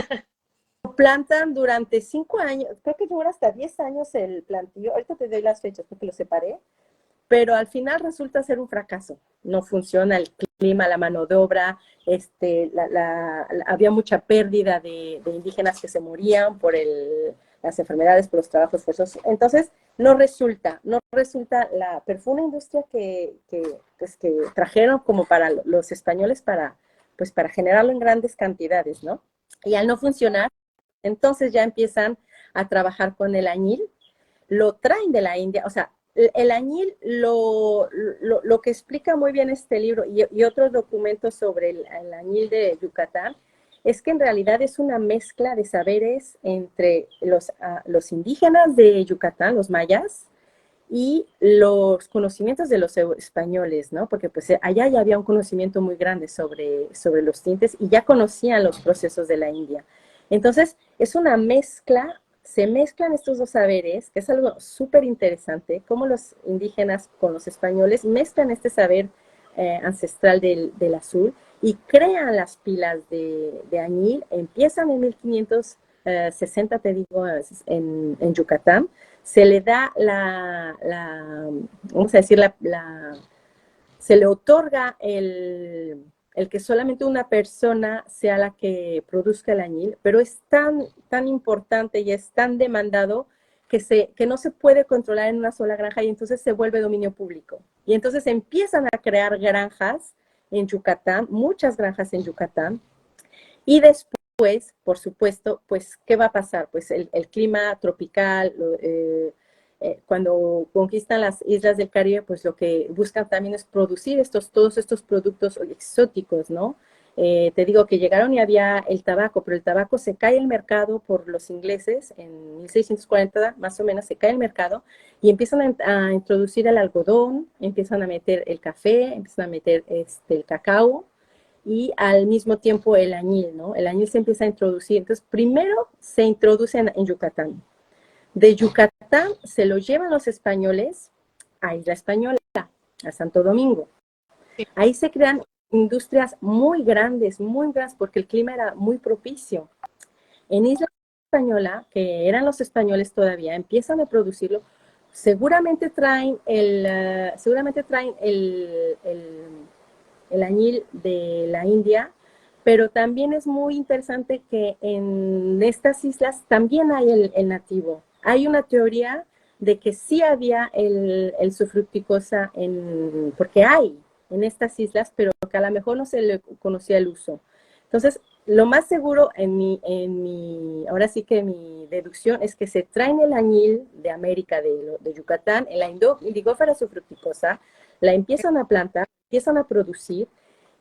S3: plantan durante 5 años, creo que dura hasta 10 años el plantillo. Ahorita te doy las fechas porque lo separé, pero al final resulta ser un fracaso. No funciona el clima, la mano de obra, había mucha pérdida de indígenas que se morían por las enfermedades, por los trabajos forzosos. Entonces, no resulta, pero fue una industria pues, que trajeron como para los españoles pues, para generarlo en grandes cantidades, ¿no? Y al no funcionar, entonces ya empiezan a trabajar con el añil, lo traen de la India, o sea, el añil lo que explica muy bien este libro y otros documentos sobre el añil de Yucatán es que en realidad es una mezcla de saberes entre los indígenas de Yucatán, los mayas, y los conocimientos de los españoles, ¿no? Porque pues allá ya había un conocimiento muy grande sobre los tintes y ya conocían los procesos de la India. Entonces, es una mezcla, se mezclan estos dos saberes, que es algo súper interesante, cómo los indígenas con los españoles mezclan este saber ancestral del azul y crean las pilas de añil, empiezan en 1560, te digo, en Yucatán, se le da vamos a decir, se le otorga el que solamente una persona sea la que produzca el añil, pero es tan importante y es tan demandado que no se puede controlar en una sola granja y entonces se vuelve dominio público. Y entonces empiezan a crear granjas en Yucatán, muchas granjas en Yucatán, y después, por supuesto, pues, ¿qué va a pasar? Pues el clima tropical, cuando conquistan las islas del Caribe, pues lo que buscan también es producir todos estos productos exóticos, ¿no? Te digo que llegaron y había el tabaco, pero el tabaco se cae el mercado por los ingleses en 1640, más o menos se cae el mercado y empiezan a introducir el algodón, empiezan a meter el café, empiezan a meter el cacao y al mismo tiempo el añil, ¿no? El añil se empieza a introducir. Entonces, primero se introduce en Yucatán. De Yucatán se lo llevan los españoles a Isla Española, a Santo Domingo. Ahí se crean industrias muy grandes, porque el clima era muy propicio. En Isla Española, que eran los españoles todavía, empiezan a producirlo. Seguramente traen el añil de la India, pero también es muy interesante que en estas islas también hay el nativo. Hay una teoría de que sí había el sufructicosa porque hay en estas islas, pero que a lo mejor no se le conocía el uso. Entonces, lo más seguro ahora sí que mi deducción es que se traen el añil de América, de Yucatán, en la Indigófera sufructicosa, la empiezan a plantar, empiezan a producir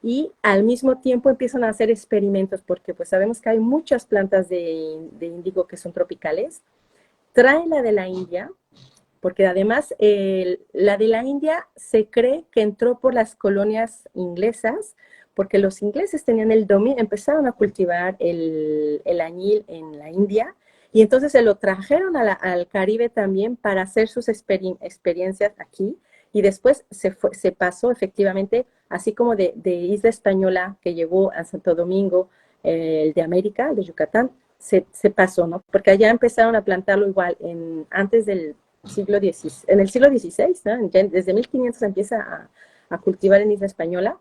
S3: y al mismo tiempo empiezan a hacer experimentos porque pues sabemos que hay muchas plantas de índigo que son tropicales. Traen la de la India, porque además la de la India se cree que entró por las colonias inglesas, porque los ingleses tenían el dominio, empezaron a cultivar el añil en la India, y entonces se lo trajeron al Caribe también para hacer sus experiencias aquí, y después se pasó efectivamente, así como de Isla Española, que llegó a Santo Domingo, el de América, el de Yucatán, se pasó, ¿no? Porque allá empezaron a plantarlo igual antes del en el siglo XVI, ¿no? Ya desde 1500 se empieza a cultivar en Isla Española,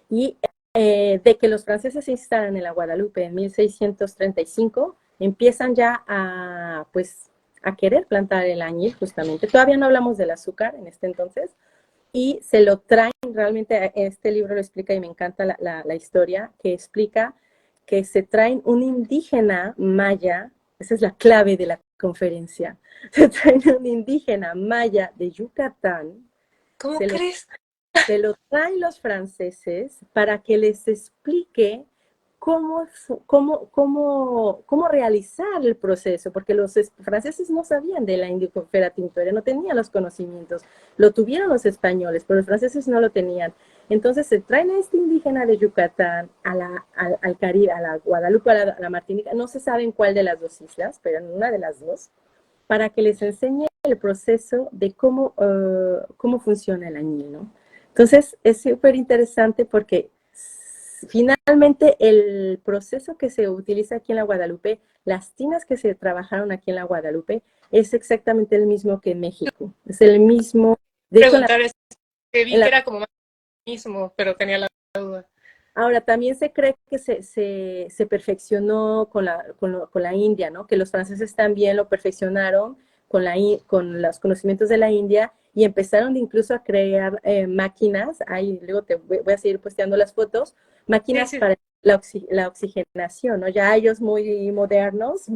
S3: y de que los franceses se instalan en la Guadalupe en 1635, empiezan ya pues, a querer plantar el añil, justamente. Todavía no hablamos del azúcar en este entonces, y se lo traen, realmente este libro lo explica y me encanta la historia, que explica que se traen un indígena maya, esa es la clave de la conferencia, se traen un indígena maya de Yucatán.
S1: ¿Cómo crees?
S3: Se lo traen los franceses para que les explique cómo realizar el proceso, porque los franceses no sabían de la Indigofera tinctoria, no tenían los conocimientos, lo tuvieron los españoles, pero los franceses no lo tenían. Entonces se traen a este indígena de Yucatán al Caribe, a la Guadalupe, a la Martinica, no se sabe en cuál de las dos islas, pero en una de las dos, para que les enseñe el proceso de cómo funciona el añil, ¿no? Entonces es súper interesante porque finalmente el proceso que se utiliza aquí en la Guadalupe, las tinas que se trabajaron aquí en la Guadalupe, es exactamente el mismo que en México. Es el mismo.
S1: De hecho, es que vi que era como más mismo, pero tenía la duda.
S3: Ahora, también se cree que se perfeccionó con la India, ¿no? Que los franceses también lo perfeccionaron con los conocimientos de la India y empezaron incluso a crear máquinas, ahí luego te voy a seguir posteando las fotos, máquinas para la oxigenación, ¿no? Ya ellos muy modernos,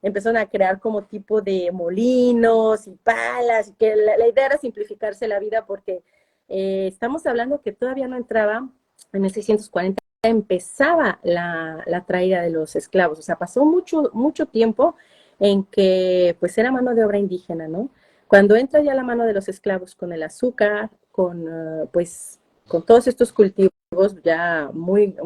S3: empezaron a crear como tipo de molinos y palas, y que la idea era simplificarse la vida porque estamos hablando que todavía no entraba, en 1640 empezaba la traída de los esclavos, o sea, pasó mucho tiempo en que pues era mano de obra indígena, ¿no? Cuando entra ya la mano de los esclavos con el azúcar, con todos estos cultivos ya muy,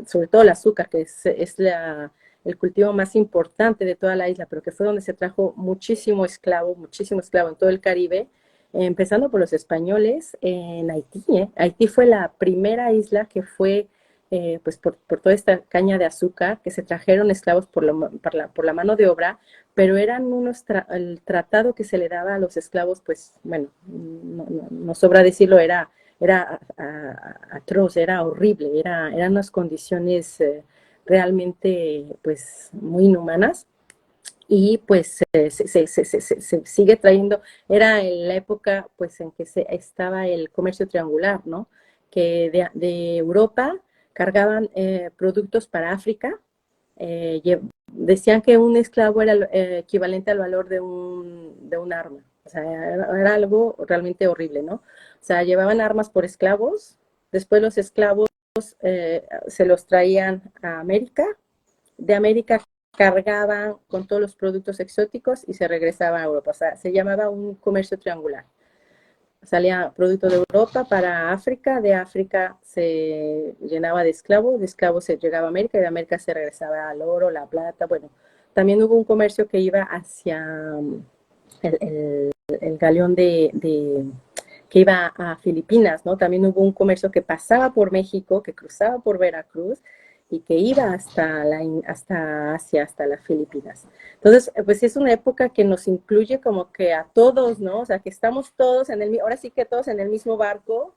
S3: sobre todo el azúcar, que es el cultivo más importante de toda la isla, pero que fue donde se trajo muchísimo esclavo en todo el Caribe, empezando por los españoles en Haití. Haití fue la primera isla que fue, pues por toda esta caña de azúcar, que se trajeron esclavos por la mano de obra, pero eran el tratado que se le daba a los esclavos, pues bueno, no sobra decirlo, era atroz, era horrible, eran unas condiciones realmente pues muy inhumanas. Y pues se sigue trayendo, era en la época pues en que estaba el comercio triangular, ¿no? Que de Europa cargaban productos para África, decían que un esclavo era equivalente al valor de un arma, o sea, era algo realmente horrible, ¿no? O sea, llevaban armas por esclavos, después los esclavos se los traían a América, de América cargaban con todos los productos exóticos y se regresaba a Europa. O sea, se llamaba un comercio triangular. Salía producto de Europa para África, de África se llenaba de esclavos se llegaba a América y de América se regresaba al oro, la plata. Bueno, también hubo un comercio que iba hacia el galeón que iba a Filipinas, ¿no? También hubo un comercio que pasaba por México, que cruzaba por Veracruz y que iba hasta Asia, hasta las Filipinas. Entonces, pues es una época que nos incluye como que a todos, ¿no? O sea, que estamos todos ahora sí que todos en el mismo barco,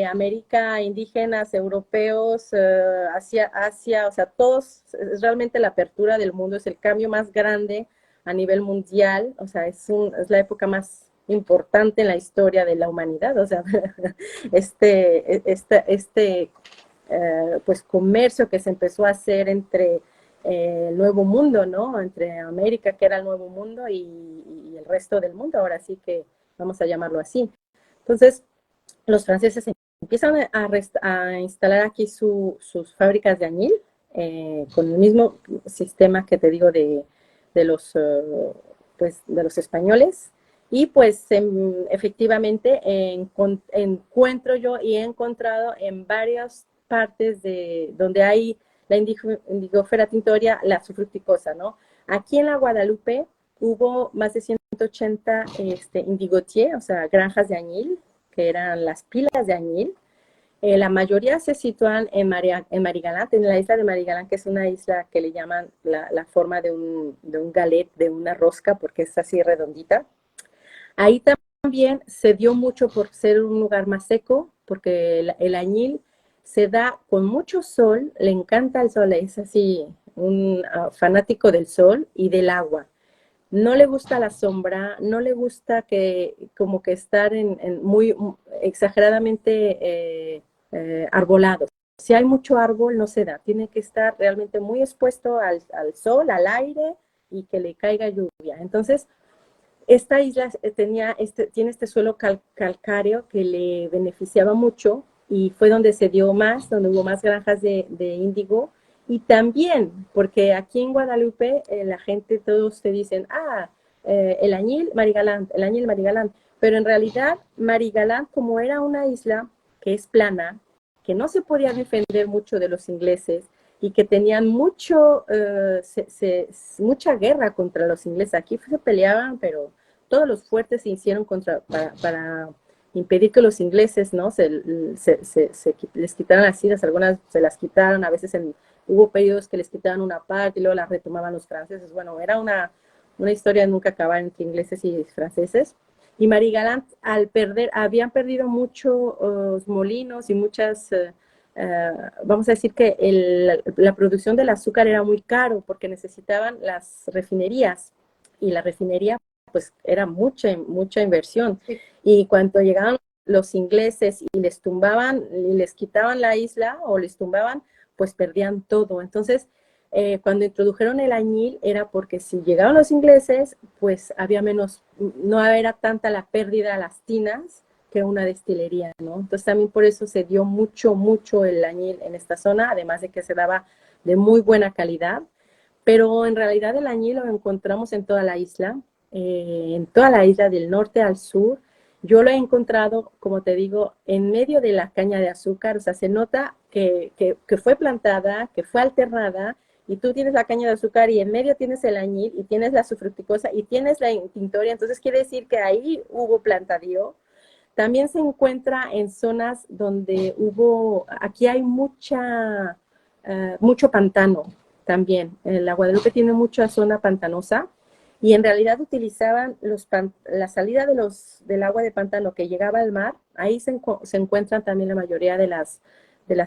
S3: América, indígenas, europeos, Asia, o sea, todos, es realmente la apertura del mundo, es el cambio más grande a nivel mundial, o sea, es la época más importante en la historia de la humanidad, o sea, pues comercio que se empezó a hacer entre el Nuevo Mundo, ¿no? Entre América, que era el Nuevo Mundo, y el resto del mundo, ahora sí que vamos a llamarlo así. Entonces, los franceses empiezan a instalar aquí sus fábricas de añil, con el mismo sistema que te digo de los españoles, y pues efectivamente encuentro yo y he encontrado en varias partes de donde hay la Indigofera tinctoria, la sufruticosa, ¿no? Aquí en la Guadalupe hubo más de 180 indigotier, o sea, granjas de añil, que eran las pilas de añil. La mayoría se sitúan en Marigalán, en la isla de Marigalán, que es una isla que le llaman la forma de un galet, de una rosca, porque es así redondita. Ahí también se dio mucho por ser un lugar más seco, porque el añil se da con mucho sol, le encanta el sol, es así un fanático del sol y del agua. No le gusta la sombra, no le gusta como que estar en muy exageradamente arbolado. Si hay mucho árbol, no se da. Tiene que estar realmente muy expuesto al sol, al aire y que le caiga lluvia. Entonces, esta isla tiene este suelo calcáreo que le beneficiaba mucho y fue donde se dio más, donde hubo más granjas de índigo. Y también, porque aquí en Guadalupe la gente, todos te dicen, el añil Marigalán, el añil Marigalán. Pero en realidad, Marigalán, como era una isla que es plana, que no se podía defender mucho de los ingleses y que tenían mucha guerra contra los ingleses. Aquí se peleaban, pero todos los fuertes se hicieron para impedir que los ingleses, ¿no? Les quitaran las islas, algunas se las quitaron, a veces hubo periodos que les quitaban una parte y luego las retomaban los franceses. Bueno, era una historia de nunca acabar entre ingleses y franceses. Y Marigalán, habían perdido muchos molinos y vamos a decir que la producción del azúcar era muy caro porque necesitaban las refinerías y la refinería pues era mucha inversión. Sí. Y cuando llegaban los ingleses y les tumbaban y les quitaban la isla o les tumbaban, pues perdían todo. Entonces, cuando introdujeron el añil era porque si llegaban los ingleses, pues no era tanta la pérdida a las tinas que una destilería, ¿no? Entonces también por eso se dio mucho el añil en esta zona, además de que se daba de muy buena calidad, pero en realidad el añil lo encontramos en toda la isla del norte al sur. Yo lo he encontrado, como te digo, en medio de la caña de azúcar, o sea, se nota que fue plantada, que fue alternada, y tú tienes la caña de azúcar y en medio tienes el añil y tienes la sufructuosa y tienes la tintoria, entonces quiere decir que ahí hubo plantadío. También se encuentra en zonas donde aquí hay mucho pantano también. La Guadalupe tiene mucha zona pantanosa y en realidad utilizaban la salida del agua de pantano que llegaba al mar, ahí se encuentran también la mayoría de las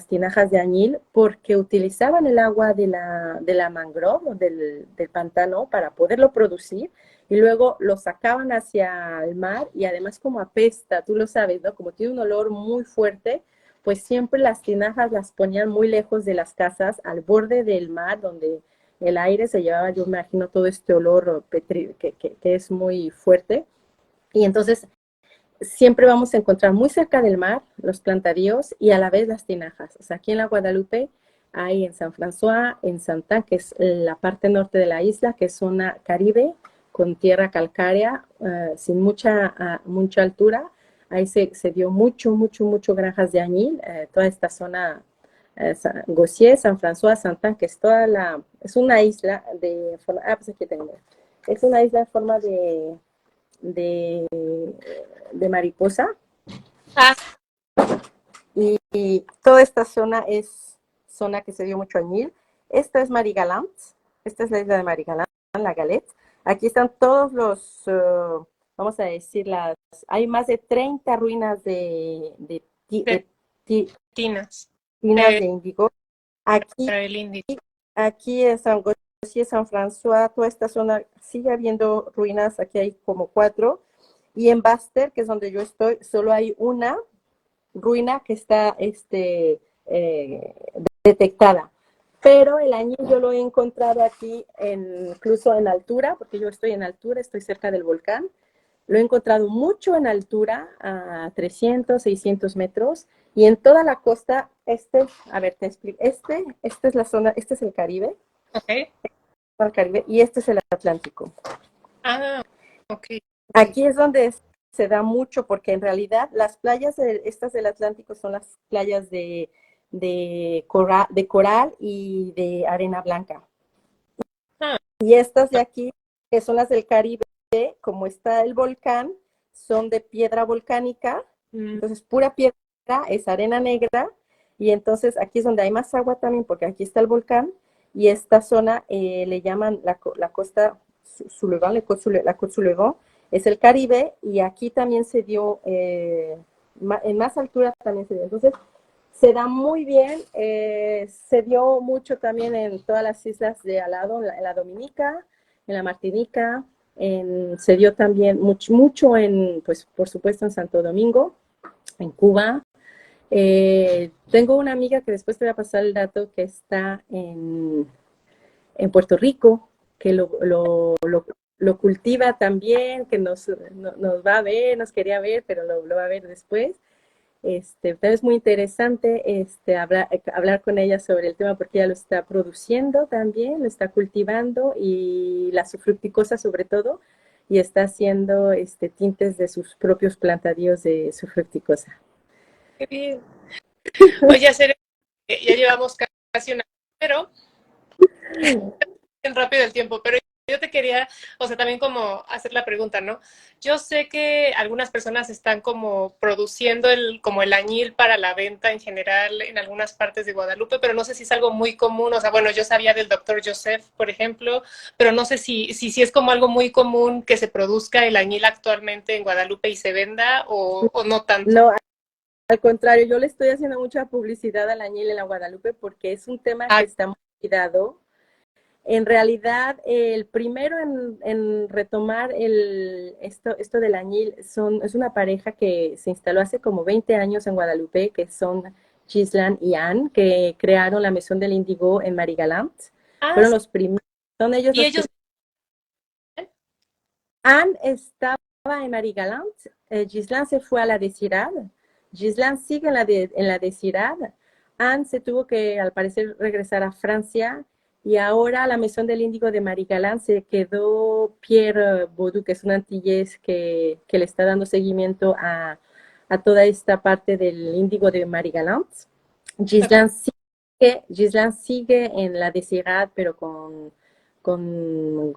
S3: tinajas de añil, porque utilizaban el agua de la mangrove, del pantano, para poderlo producir, y luego lo sacaban hacia el mar, y además como apesta, tú lo sabes, ¿no? Como tiene un olor muy fuerte, pues siempre las tinajas las ponían muy lejos de las casas, al borde del mar, donde el aire se llevaba, yo me imagino, todo este olor que es muy fuerte, y entonces siempre vamos a encontrar muy cerca del mar los plantadíos y a la vez las tinajas. O sea, aquí en la Guadalupe hay en San François, en Santán, que es la parte norte de la isla, que es zona caribe, con tierra calcárea, sin mucha altura. Ahí se dio mucho granjas de añil, toda esta zona, Gossier, San François, Santán, que es es una isla de forma, pues aquí tengo, es una isla en forma de mariposa. Y toda esta zona es zona que se dio mucho añil. Esta es Marigalán, esta es la isla de Marigalán, la Galette. Aquí están todos vamos a decir, hay más de 30 ruinas de
S1: tinas
S3: de índigo. Aquí en San Gossier, San François, toda esta zona sigue habiendo ruinas, aquí hay como 4. Y en Baster, que es donde yo estoy, solo hay una ruina que está detectada. Pero el añil yo lo he encontrado aquí, incluso en altura, porque yo estoy en altura, estoy cerca del volcán. Lo he encontrado mucho en altura, a 300, 600 metros. Y en toda la costa, a ver, te explico. Esta es la zona, este es el Caribe.
S1: Ok.
S3: El Caribe, y este es el Atlántico.
S1: Ok.
S3: Aquí es donde se da mucho, porque en realidad las playas estas del Atlántico son las playas de coral y de arena blanca. Y estas de aquí, que son las del Caribe, como está el volcán, son de piedra volcánica, entonces pura piedra, es arena negra, y entonces aquí es donde hay más agua también, porque aquí está el volcán, y esta zona le llaman la costa Sullivan, la Côte Sullivan, es el Caribe, y aquí también se dio, en más altura también se dio. Entonces, se da muy bien, se dio mucho también en todas las islas de al lado, en la Dominica, en la Martinica, se dio también mucho pues por supuesto en Santo Domingo, en Cuba. Tengo una amiga que después te voy a pasar el dato, que está en Puerto Rico, que lo cultiva también, que nos va a ver, nos quería ver, pero lo va a ver después. Pero es muy interesante hablar con ella sobre el tema porque ella lo está produciendo también, lo está cultivando y la sufruticosa sobre todo, y está haciendo tintes de sus propios plantadíos de sufruticosa.
S1: Qué bien. Oye, hacer, ya llevamos casi una, pero bien rápido el tiempo, pero yo te quería, o sea, también como hacer la pregunta, ¿no? Yo sé que algunas personas están como produciendo como el añil para la venta en general en algunas partes de Guadalupe, pero no sé si es algo muy común, o sea, bueno, yo sabía del doctor Joseph, por ejemplo, pero no sé si es como algo muy común que se produzca el añil actualmente en Guadalupe y se venda o no tanto.
S3: No, al contrario, yo le estoy haciendo mucha publicidad al añil en la Guadalupe porque es un tema
S1: Ah,
S3: que está muy cuidado. En realidad, el primero en retomar esto del añil es una pareja que se instaló hace como 20 años en Guadalupe, que son Gislan y Anne, que crearon la Maison del Índigo en Marigalante. Fueron
S1: sí.
S3: los primeros, son ellos
S1: Y
S3: los
S1: ellos,
S3: primeros. Anne estaba en Marigalante, Gislan se fue a la Desirad, Gislan sigue en la Desirad, Anne se tuvo que, al parecer, regresar a Francia y ahora la Maison del Índigo de Marigalante se quedó Pierre Baudou, que es un antillés que le está dando seguimiento a toda esta parte del Índigo de Marigalante.
S1: okay.
S3: Gislan sigue en la Desirad, pero con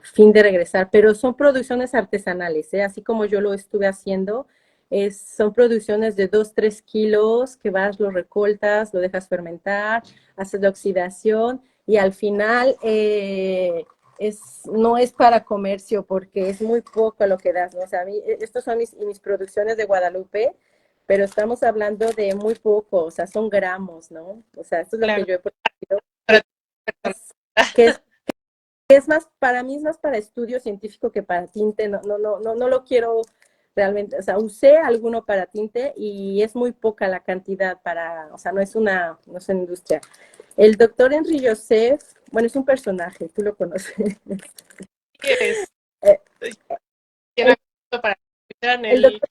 S3: fin de regresar, pero son producciones artesanales, ¿eh? Así como yo lo estuve haciendo, son producciones de 2, 3 kilos que vas, lo recoltas, lo dejas fermentar, haces la oxidación y al final no es para comercio porque es muy poco lo que das, ¿no? O sea, estos son mis producciones de Guadalupe, pero estamos hablando de muy poco, o sea, son gramos, ¿no? O sea, esto es lo que
S1: Claro.
S3: yo he producido,
S1: Para-
S3: que es más, para mí es más para estudio científico que para tinte, no lo quiero realmente, o sea, usé alguno para tinte y es muy poca la cantidad o sea, no es una industria. El doctor Henry Joseph, bueno, es un personaje, tú lo conoces.
S1: es,
S3: Eh,
S1: tiene
S3: el,
S1: para
S3: el
S1: el
S3: doctor Henry,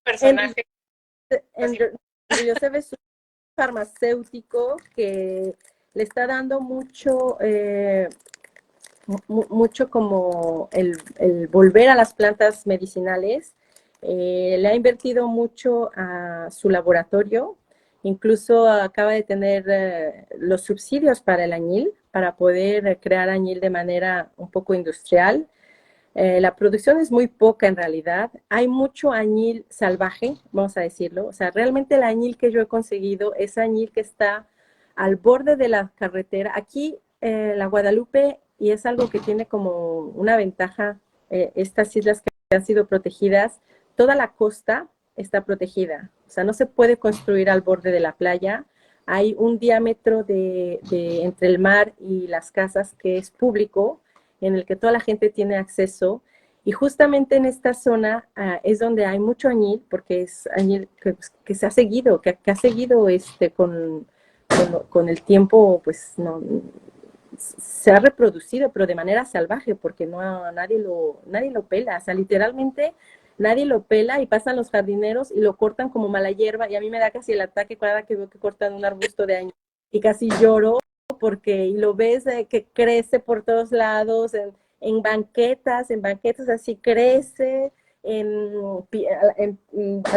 S1: personaje. Así.
S3: Henry Joseph es un farmacéutico que le está dando mucho como el volver a las plantas medicinales. Le ha invertido mucho a su laboratorio, incluso acaba de tener los subsidios para el añil, para poder crear añil de manera un poco industrial. La producción es muy poca en realidad. Hay mucho añil salvaje, vamos a decirlo. O sea, realmente el añil que yo he conseguido es añil que está al borde de la carretera. Aquí, la Guadalupe, y es algo que tiene como una ventaja, estas islas que han sido protegidas, toda la costa está protegida. O sea, no se puede construir al borde de la playa. Hay un diámetro entre el mar y las casas que es público, en el que toda la gente tiene acceso. Y justamente en esta zona es donde hay mucho añil, porque es añil que se ha seguido, que ha seguido con el tiempo, pues no, se ha reproducido, pero de manera salvaje, porque nadie lo pela. O sea, literalmente nadie lo pela y pasan los jardineros y lo cortan como mala hierba. Y a mí me da casi el ataque cada que veo que cortan un arbusto de añil. Y casi lloro porque y lo ves que crece por todos lados, en banquetas así crece, al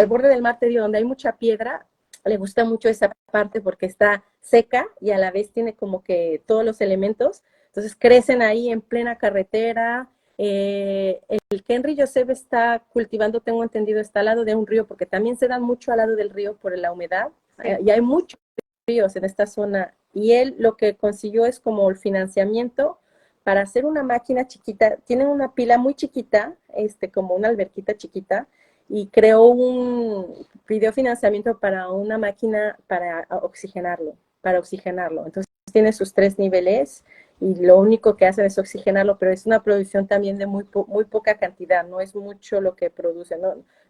S3: borde del mar, te digo, donde hay mucha piedra, le gusta mucho esa parte porque está seca y a la vez tiene como que todos los elementos, entonces crecen ahí en plena carretera. El que Henry Joseph está cultivando, tengo entendido, está al lado de un río, porque también se dan mucho al lado del río por la humedad,
S1: Sí.
S3: y hay muchos ríos en esta zona, y él lo que consiguió es como el financiamiento para hacer una máquina chiquita, tienen una pila muy chiquita, como una alberquita chiquita, y pidió financiamiento para una máquina para oxigenarlo. Entonces tiene sus 3 niveles y lo único que hace es oxigenarlo, pero es una producción también de muy poca cantidad, no es mucho lo que produce,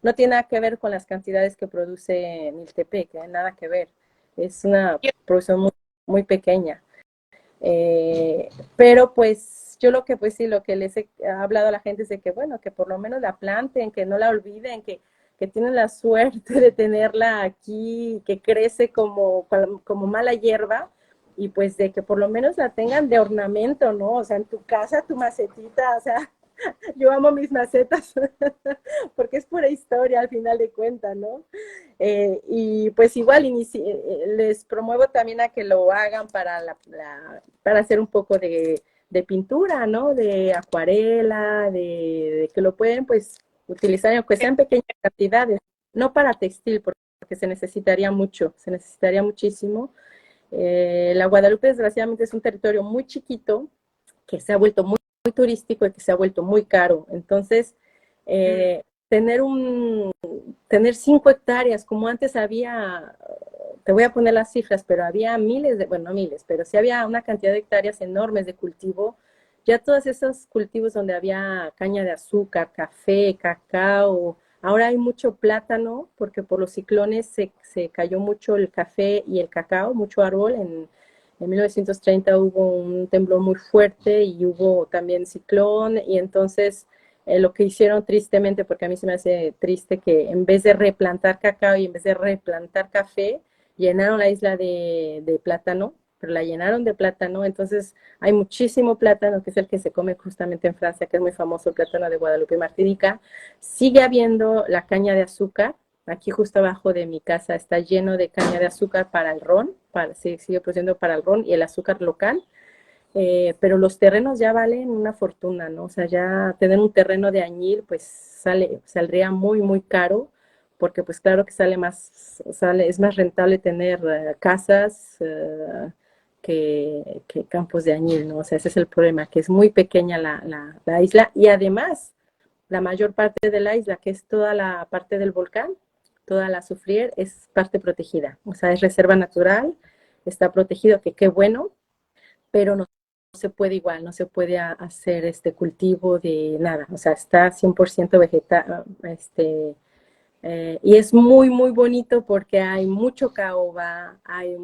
S3: no tiene nada que ver con las cantidades que produce Niltepec, nada que ver, es una producción muy pequeña. Eh, pero pues yo lo que pues sí, lo que les he hablado a la gente es de que bueno, que por lo menos la planten, que no la olviden, que tienen la suerte de tenerla aquí, que crece como mala hierba, y pues de que por lo menos la tengan de ornamento, ¿no? O sea, en tu casa, tu macetita, o sea, yo amo mis macetas porque es pura historia al final de cuentas, ¿no? Y pues igual les promuevo también a que lo hagan para hacer un poco de pintura, ¿no? De acuarela, de que lo pueden pues utilizar aunque sean pequeñas cantidades, no para textil porque se necesitaría mucho, se necesitaría muchísimo. La Guadalupe desgraciadamente es un territorio muy chiquito que se ha vuelto muy turístico y que se ha vuelto muy caro. Entonces, tener 5 hectáreas, como antes había, te voy a poner las cifras, pero había bueno, no miles, pero sí había una cantidad de hectáreas enormes de cultivo. Ya todos esos cultivos donde había caña de azúcar, café, cacao, ahora hay mucho plátano, porque por los ciclones se cayó mucho el café y el cacao, mucho árbol. En 1930 hubo un temblor muy fuerte y hubo también ciclón, y entonces lo que hicieron tristemente, porque a mí se me hace triste, que en vez de replantar cacao y en vez de replantar café, llenaron la isla de plátano, pero la llenaron de plátano. Entonces hay muchísimo plátano, que es el que se come justamente en Francia, que es muy famoso, el plátano de Guadalupe y Martinica. Sigue habiendo la caña de azúcar. Aquí justo abajo de mi casa está lleno de caña de azúcar para el ron, sigue produciendo para el ron y el azúcar local. Pero los terrenos ya valen una fortuna, ¿no? O sea, ya tener un terreno de añil, pues saldría muy caro, porque pues claro que es más rentable tener casas que campos de añil, ¿no? O sea, ese es el problema, que es muy pequeña la isla, y además la mayor parte de la isla, que es toda la parte del volcán, toda la Soufrière, es parte protegida, o sea, es reserva natural, está protegido, que qué bueno, pero no se puede igual, no se puede hacer este cultivo de nada, o sea, está 100% vegetal, y es muy bonito porque hay mucho caoba, hay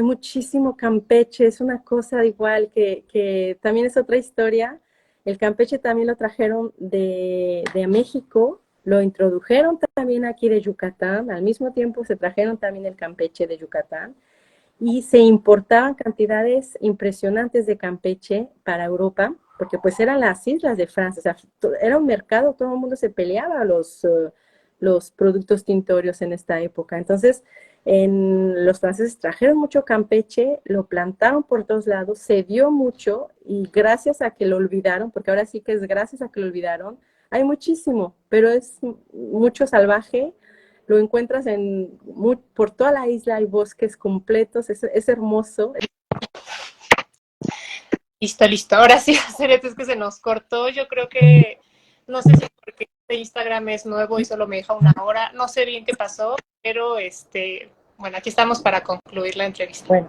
S3: muchísimo campeche, es una cosa igual que también es otra historia. El campeche también lo trajeron de México, lo introdujeron también aquí de Yucatán, al mismo tiempo se trajeron también el campeche de Yucatán, y se importaban cantidades impresionantes de campeche para Europa, porque pues eran las islas de Francia, o sea, era un mercado, todo el mundo se peleaba los productos tintorios en esta época. Entonces, los franceses trajeron mucho campeche, lo plantaron por todos lados, se dio mucho, y gracias a que lo olvidaron, porque ahora sí que es gracias a que lo olvidaron, hay muchísimo, pero es mucho salvaje. Lo encuentras por toda la isla, hay bosques completos, es hermoso.
S1: Listo. Ahora sí, Ceret, es que se nos cortó. Yo creo que, no sé si porque este Instagram es nuevo y solo me deja 1 hora. No sé bien qué pasó, pero bueno, aquí estamos para concluir la entrevista.
S3: Bueno,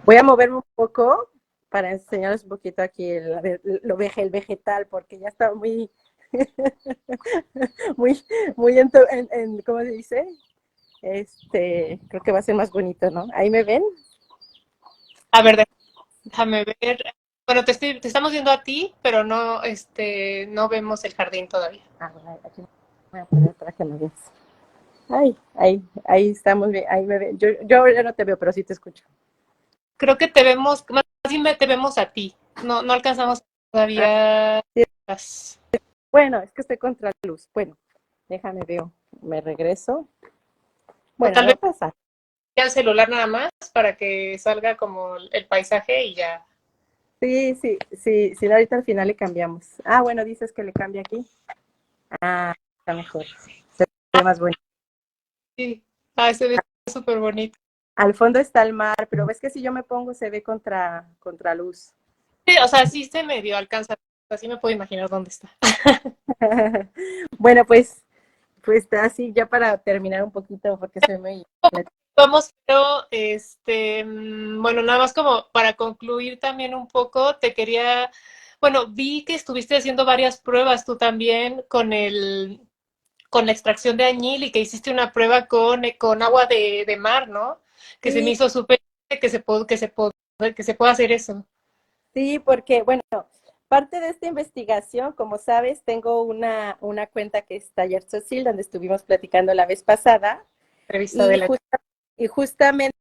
S3: voy a moverme un poco para enseñarles un poquito aquí el vegetal, porque ya está muy, ¿cómo se dice? Creo que va a ser más bonito, ¿no? Ahí me ven.
S1: A ver, déjame ver. Bueno, te estamos viendo a ti, pero no, no vemos el jardín todavía.
S3: Bueno, aquí voy a poner para que me veas. Ay, ahí estamos bien, ahí me ven. Yo ya no te veo, pero sí te escucho.
S1: Creo que te vemos, más bien te vemos a ti. No alcanzamos todavía.
S3: Sí. Bueno, es que estoy contra la luz. Bueno, déjame veo. Me regreso. Bueno,
S1: tal vez
S3: va a pasar.
S1: el celular nada más para que salga como el paisaje y ya.
S3: Sí, ahorita al final le cambiamos. Ah, bueno, dices que le cambie aquí. Ah, está mejor. Se ve más bonito.
S1: Sí, se ve súper bonito.
S3: Al fondo está el mar, pero ves que si yo me pongo se ve contra luz.
S1: Sí, o sea, sí se medio alcanza, así me puedo imaginar dónde está.
S3: Bueno, pues así ya para terminar un poquito, porque soy muy...
S1: Vamos, pero bueno, nada más como para concluir también un poco, bueno, vi que estuviste haciendo varias pruebas tú también con la extracción de añil, y que hiciste una prueba con agua de mar, ¿no? Que se me hizo súper que se pueda hacer eso.
S3: Sí, porque, bueno, parte de esta investigación, como sabes, tengo una cuenta que es Taller Social, donde estuvimos platicando la vez pasada,
S1: Entrevista de
S3: y,
S1: la...
S3: y justamente,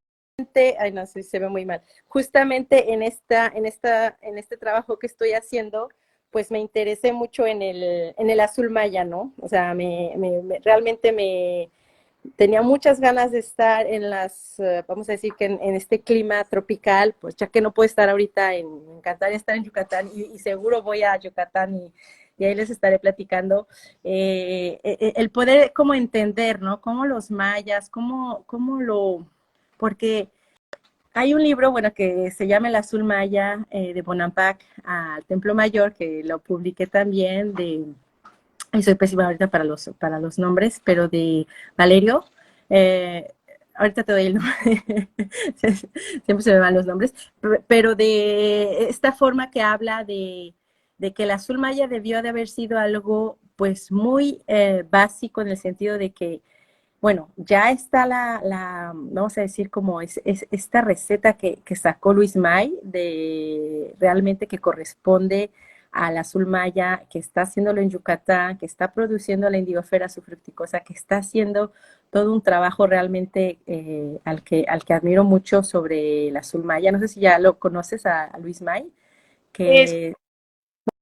S3: ay no, sí, se ve muy mal, justamente en este trabajo que estoy haciendo, pues me interesé mucho en el azul maya, ¿no? O sea, realmente me tenía muchas ganas de estar en vamos a decir que en este clima tropical, pues ya que no puedo estar ahorita me encantaría estar en Yucatán y seguro voy a Yucatán y ahí les estaré platicando, el poder como entender, ¿no? Cómo los mayas, porque hay un libro, bueno, que se llama El Azul Maya, de Bonampak al Templo Mayor, que lo publiqué también, y soy pésima ahorita para los nombres, pero de Valerio, ahorita te doy el nombre, siempre se me van los nombres, pero de esta forma que habla de que el azul maya debió de haber sido algo pues muy básico en el sentido de que, bueno, ya está vamos a decir como es esta receta que sacó Luis May de realmente que corresponde al azul maya, que está haciéndolo en Yucatán, que está produciendo la indigofera sufructicosa, que está haciendo todo un trabajo realmente al que admiro mucho sobre el azul maya. No sé si ya lo conoces a Luis May,
S1: Es
S3: que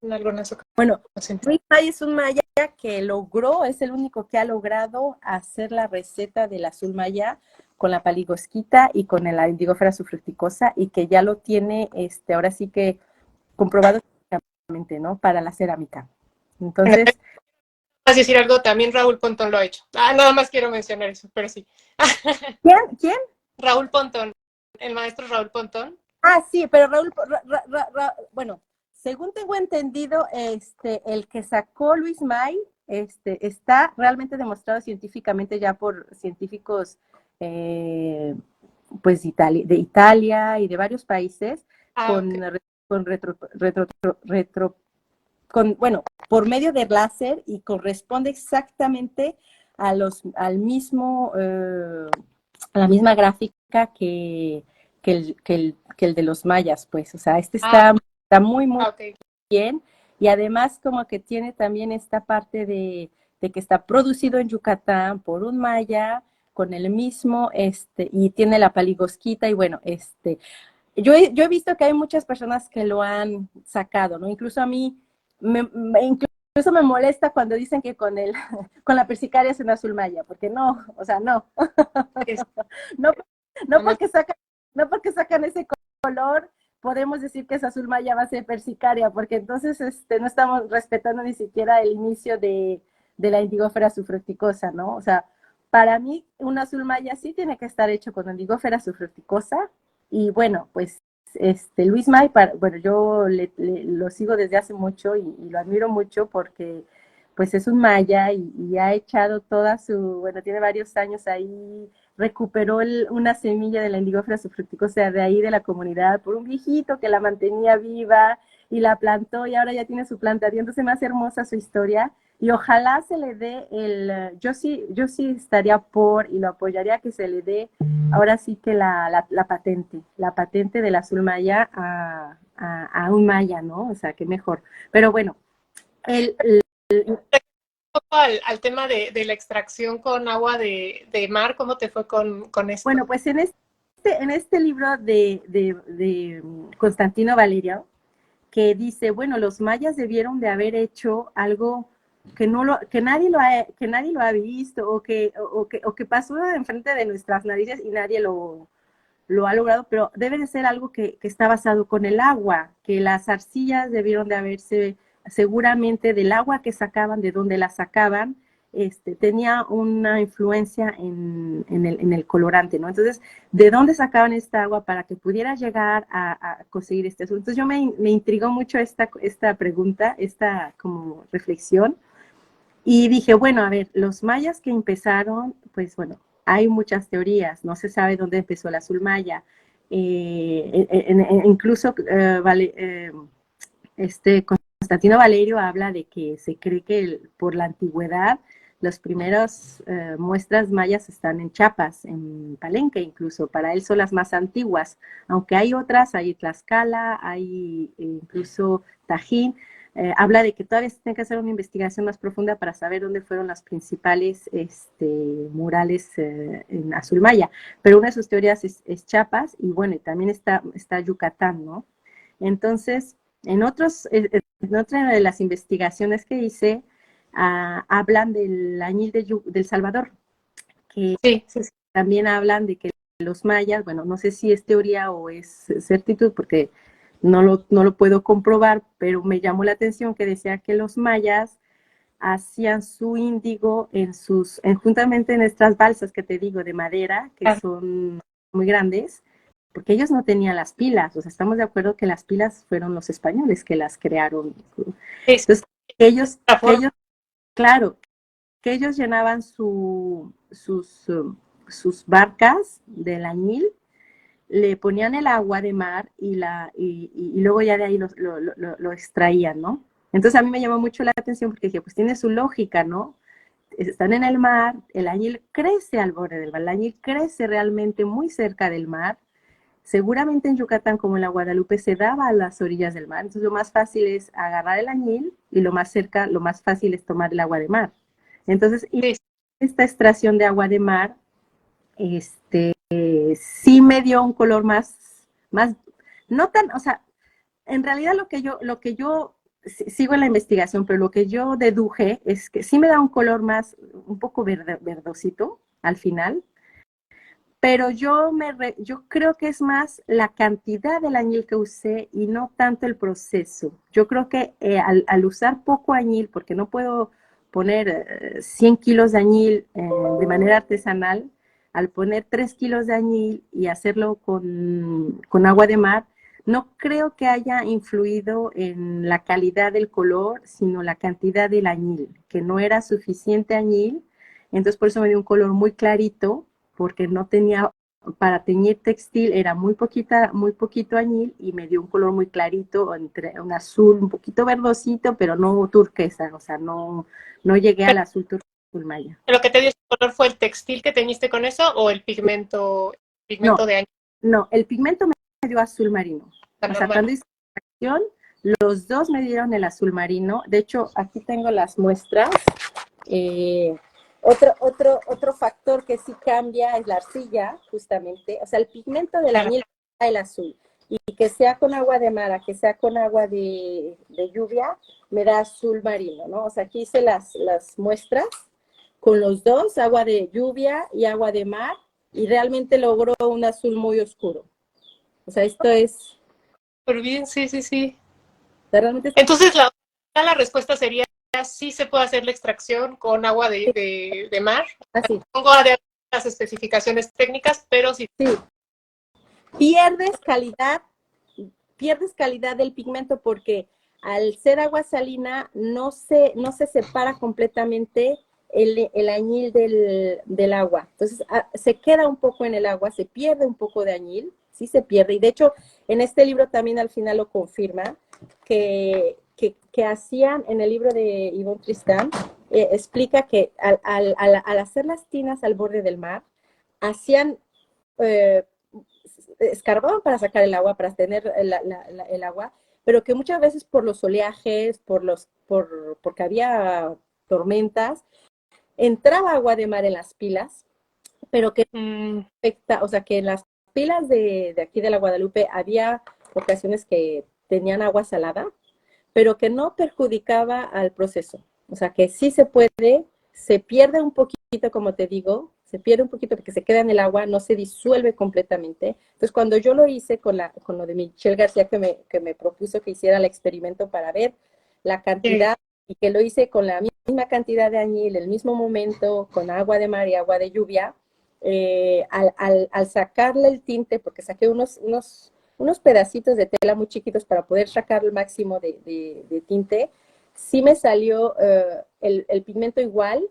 S1: en algunas
S3: bueno,
S1: ocasiones.
S3: Luis May es un maya que es el único que ha logrado hacer la receta del azul maya con la paligosquita y con la indigofera sufructicosa y que ya lo tiene, ahora sí que comprobado, ¿no? Para la cerámica.
S1: Bueno,
S3: Entonces,
S1: vas a decir algo, también Raúl Pontón lo ha hecho. Nada más quiero mencionar eso, pero sí.
S3: ¿quién?
S1: Raúl Pontón, el maestro Raúl Pontón.
S3: Ah, sí, pero Raúl, bueno, según tengo entendido, el que sacó Luis May, está realmente demostrado científicamente ya por científicos, pues de Italia y de varios países, con,
S1: Okay.
S3: con bueno, por medio de láser y corresponde exactamente al mismo, a la misma gráfica que el de los mayas, pues, o sea, está muy, muy
S1: Okay.
S3: bien y además como que tiene también esta parte de que está producido en Yucatán por un maya con el mismo, y tiene la paligosquita y bueno, yo he visto que hay muchas personas que lo han sacado, ¿no? Incluso a mí, incluso me molesta cuando dicen que con la persicaria es un azul maya, porque no, o sea, no. no, no, porque sacan, no porque sacan ese color, podemos decir que es azul maya va a ser persicaria, porque entonces no estamos respetando ni siquiera el inicio de la indigófera sufructicosa, ¿no? O sea, para mí un azul maya sí tiene que estar hecho con indigófera sufructicosa, y bueno, pues Luis May, bueno, yo lo sigo desde hace mucho y lo admiro mucho porque pues es un maya y ha echado bueno, tiene varios años ahí, recuperó una semilla de la indigófera sufructicosa de ahí de la comunidad por un viejito que la mantenía viva y la plantó y ahora ya tiene su plantación, entonces me hace hermosa su historia y ojalá se le dé yo sí estaría y lo apoyaría que se le dé ahora sí que la patente del azul maya a un maya, ¿no? O sea, qué mejor. Pero bueno, el
S1: al tema de la extracción con agua de mar, ¿cómo te fue con esto?
S3: bueno, pues en este libro de Constantino Valerio, que dice, bueno, los mayas debieron de haber hecho algo que nadie lo ha visto o que pasó enfrente de nuestras narices y nadie lo ha logrado, pero debe de ser algo que está basado con el agua, que las arcillas debieron de haberse seguramente del agua que sacaban, de donde la sacaban, tenía una influencia en el colorante, ¿no? Entonces, ¿de dónde sacaban esta agua para que pudiera llegar a conseguir este azul? Entonces, me intrigó mucho esta pregunta, esta como reflexión, y dije, bueno, a ver, los mayas que empezaron, pues bueno, hay muchas teorías, no se sabe dónde empezó el azul maya. Incluso Constantino Valerio habla de que se cree que por la antigüedad las primeras muestras mayas están en Chiapas, en Palenque incluso, para él son las más antiguas, aunque hay otras, hay Tlaxcala, hay incluso Tajín. Habla de que todavía se tiene que hacer una investigación más profunda para saber dónde fueron las principales murales en azul maya, pero una de sus teorías es Chiapas, y bueno, y también está Yucatán, ¿no? Entonces, en otra de las investigaciones que hice, hablan del añil del Salvador, que
S1: Sí, sí, sí.
S3: también hablan de que los mayas, bueno, no sé si es teoría o es certitud, porque no lo puedo comprobar, pero me llamó la atención que decía que los mayas hacían su índigo juntamente en estas balsas que te digo de madera, que
S1: Claro.
S3: son muy grandes, porque ellos no tenían las pilas, o sea, estamos de acuerdo que las pilas fueron los españoles que las crearon.
S1: Sí, sí,
S3: Entonces,
S1: la forma.
S3: claro, que ellos llenaban sus barcas del añil, le ponían el agua de mar y luego ya de ahí lo extraían, ¿no? Entonces a mí me llamó mucho la atención porque dije, pues tiene su lógica, ¿no? Están en el mar, el añil crece al borde del mar, el añil crece realmente muy cerca del mar. Seguramente en Yucatán, como en la Guadalupe, se daba a las orillas del mar. Entonces lo más fácil es agarrar el añil y lo más fácil es tomar el agua de mar. Entonces, y
S1: Sí,
S3: esta extracción de agua de mar, sí me dio un color más, no tan, o sea, en realidad lo que yo sigo en la investigación, pero lo que yo deduje es que sí me da un color un poco verdosito al final, pero yo creo que es más la cantidad del añil que usé y no tanto el proceso. Yo creo que al usar poco añil, porque no puedo poner 100 kilos de añil de manera artesanal, al poner 3 kilos de añil y hacerlo con agua de mar, no creo que haya influido en la calidad del color, sino la cantidad del añil, que no era suficiente añil, entonces por eso me dio un color muy clarito, porque no tenía, para teñir textil era muy poquito añil y me dio un color muy clarito, entre un azul un poquito verdosito, pero no turquesa, o sea, no llegué al azul maya.
S1: ¿lo que te dio ese color fue el textil que teñiste con eso o el
S3: No,
S1: pigmento de año
S3: no, el pigmento me dio azul marino. O sea,
S1: normal?
S3: cuando hice la acción, los dos me dieron el azul marino. De hecho, aquí tengo las muestras. Eh, otro factor que sí cambia es la arcilla, justamente. O sea, el pigmento del
S1: Claro.
S3: añil da el azul. Y que sea con agua de mar, que sea con agua de lluvia, me da azul marino, ¿no? O sea, aquí hice las muestras con los dos, agua de lluvia y agua de mar, y realmente logró un azul muy oscuro. O sea, esto es,
S1: Pero bien, sí, sí, sí.
S3: realmente es
S1: Entonces la respuesta sería sí se puede hacer la extracción con agua de mar.
S3: así.
S1: Pongo de las especificaciones técnicas, pero sí.
S3: Sí, pierdes calidad, pierdes calidad del pigmento porque al ser agua salina no se separa completamente el añil del agua. Entonces se queda un poco en el agua, se pierde un poco de añil, sí se pierde. Y de hecho, en este libro también al final lo confirma, que hacían en el libro de Yvonne Tristan, explica que al hacer las tinas al borde del mar, hacían eh, escarbaban para sacar el agua, para tener el agua, pero que muchas veces por los oleajes, porque había tormentas, entraba agua de mar en las pilas, pero que afecta, o sea, que en las pilas de aquí de la Guadalupe había ocasiones que tenían agua salada, pero que no perjudicaba al proceso. O sea, que sí se puede, se pierde un poquito, como te digo, se pierde un poquito porque se queda en el agua, no se disuelve completamente. Entonces, cuando yo lo hice con lo de Michelle García, que me propuso que hiciera el experimento para ver la
S1: Sí.
S3: cantidad, y que lo hice con la misma cantidad de añil, el mismo momento, con agua de mar y agua de lluvia, al sacarle el tinte, porque saqué unos pedacitos de tela muy chiquitos para poder sacar el máximo de tinte, sí me salió el pigmento igual,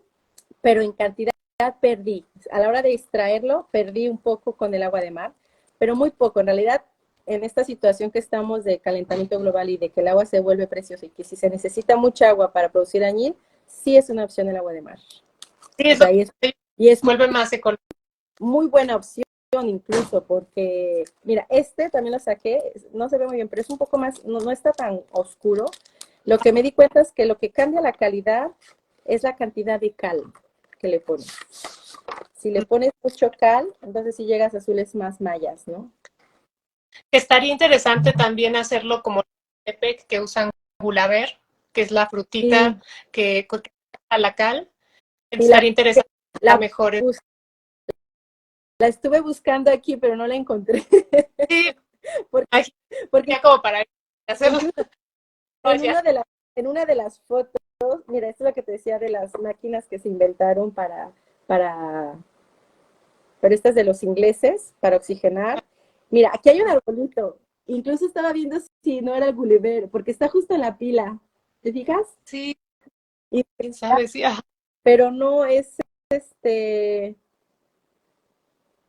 S3: pero en cantidad perdí. A la hora de extraerlo, perdí un poco con el agua de mar, pero muy poco. En realidad, en esta situación que estamos de calentamiento global y de que el agua se vuelve preciosa y que si se necesita mucha agua para producir añil, sí es una opción el agua de mar.
S1: Sí,
S3: O sea, y es
S1: vuelve más económico.
S3: muy buena opción incluso porque, mira, este también lo saqué, no se ve muy bien, pero es un poco más, no está tan oscuro. Lo que me di cuenta es que lo que cambia la calidad es la cantidad de cal que le pones. Si le pones mucho cal, entonces sí llegas a azules más mayas, ¿no?
S1: Estaría interesante también hacerlo como Tepec, que usan gulaber, que es la frutita
S3: Sí,
S1: que a la cal.
S3: y
S1: Estaría interesante la
S3: la,
S1: mejor.
S3: la estuve buscando aquí, pero no la encontré.
S1: Sí,
S3: porque,
S1: aquí
S3: porque
S1: ya como para hacerlo.
S3: incluso
S1: No,
S3: en
S1: ya.
S3: en una de las fotos, mira, esto es lo que te decía de las máquinas que se inventaron para, para estas de los ingleses, para oxigenar. Mira, aquí hay un arbolito. Incluso estaba viendo si no era el Gulliver, porque está justo en la pila. ¿Te fijas?
S1: Sí,
S3: Y,
S1: quién sabe, sí. Ajá.
S3: pero no es este,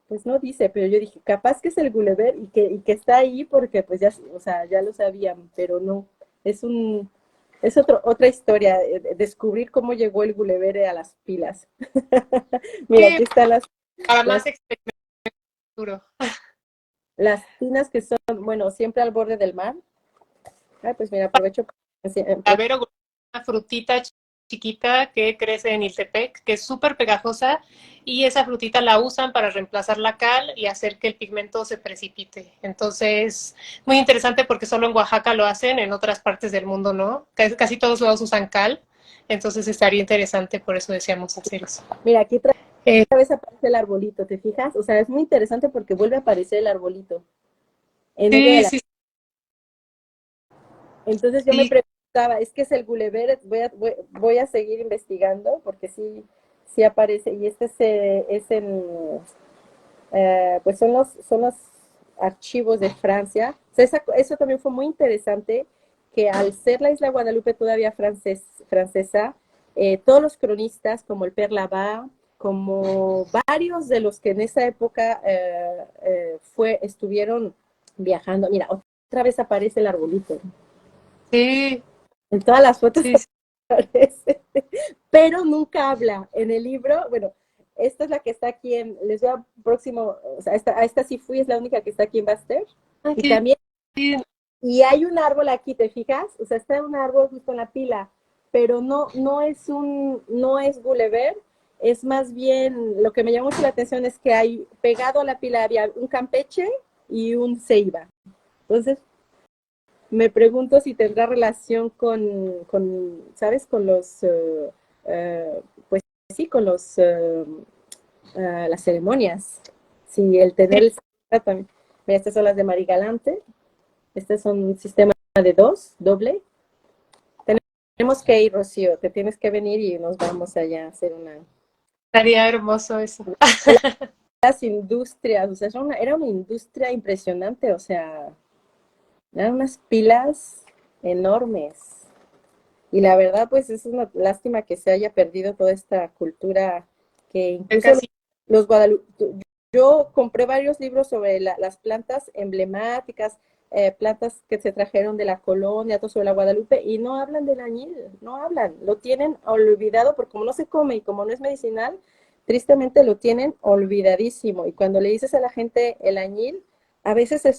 S3: pues no dice, pero yo dije, capaz que es el Gulliver y que está ahí porque pues ya, o sea, ya lo sabían, pero no. Es un, es otra historia, descubrir cómo llegó el Gulliver a las pilas. Mira,
S1: Sí,
S3: aquí están
S1: para
S3: las,
S1: más experimenturo.
S3: las tinas que son, bueno, siempre al borde del mar. Ay, pues mira, aprovecho.
S1: A ver, una frutita chiquita que crece en Iltepec, que es súper pegajosa, y esa frutita la usan para reemplazar la cal y hacer que el pigmento se precipite. Entonces, muy interesante porque solo en Oaxaca lo hacen, en otras partes del mundo no. Casi todos lados usan cal, entonces estaría interesante, por eso decíamos hacer eso.
S3: Mira, aquí otra
S1: Eh,
S3: vez aparece el arbolito, ¿te fijas? O sea, es muy interesante porque vuelve a aparecer el arbolito en medio de
S1: sí,
S3: la...
S1: sí,
S3: Entonces yo me
S1: sí,
S3: preguntaba, ¿es que es el Gulliver? Voy a seguir investigando porque sí, sí aparece. Y este es en, pues son los archivos de Francia. O sea, eso también fue muy interesante, que al ser la isla Guadalupe todavía francesa, todos los cronistas, como el Père Labat, como varios de los que en esa época estuvieron viajando. Mira, otra vez aparece el arbolito.
S1: sí,
S3: En todas las fotos
S1: sí,
S3: aparece, pero nunca habla. En el libro, bueno, esta es la que está aquí les voy a próximo, o sea, a esta sí fui, es la única que está aquí en Baster. Y
S1: sí,
S3: también,
S1: sí.
S3: y hay un árbol aquí, ¿te fijas? O sea, está un árbol justo en la pila, pero no es Gulliver, es más bien, lo que me llamó mucho la atención es que hay, pegado a la pila había un campeche y un ceiba. Entonces, me pregunto si tendrá relación ¿sabes? Con los, pues sí, con las ceremonias. Si el tener el también. Mira, estas son las de Marigalante. Este es un sistema de dos, doble. Tenemos que ir, Rocío. Te tienes que venir y nos vamos allá a hacer una...
S1: Estaría hermoso eso.
S3: Las industrias, o sea, era una industria impresionante, o sea, eran unas pilas enormes. Y la verdad, pues es una lástima que se haya perdido toda esta cultura que incluso
S1: Casi.
S3: los guadalupeños, yo compré varios libros sobre las plantas emblemáticas, plantas que se trajeron de la colonia, todo sobre la Guadalupe, y no hablan del añil, no hablan, lo tienen olvidado porque como no se come y como no es medicinal, tristemente lo tienen olvidadísimo. Y cuando le dices a la gente el añil, a veces se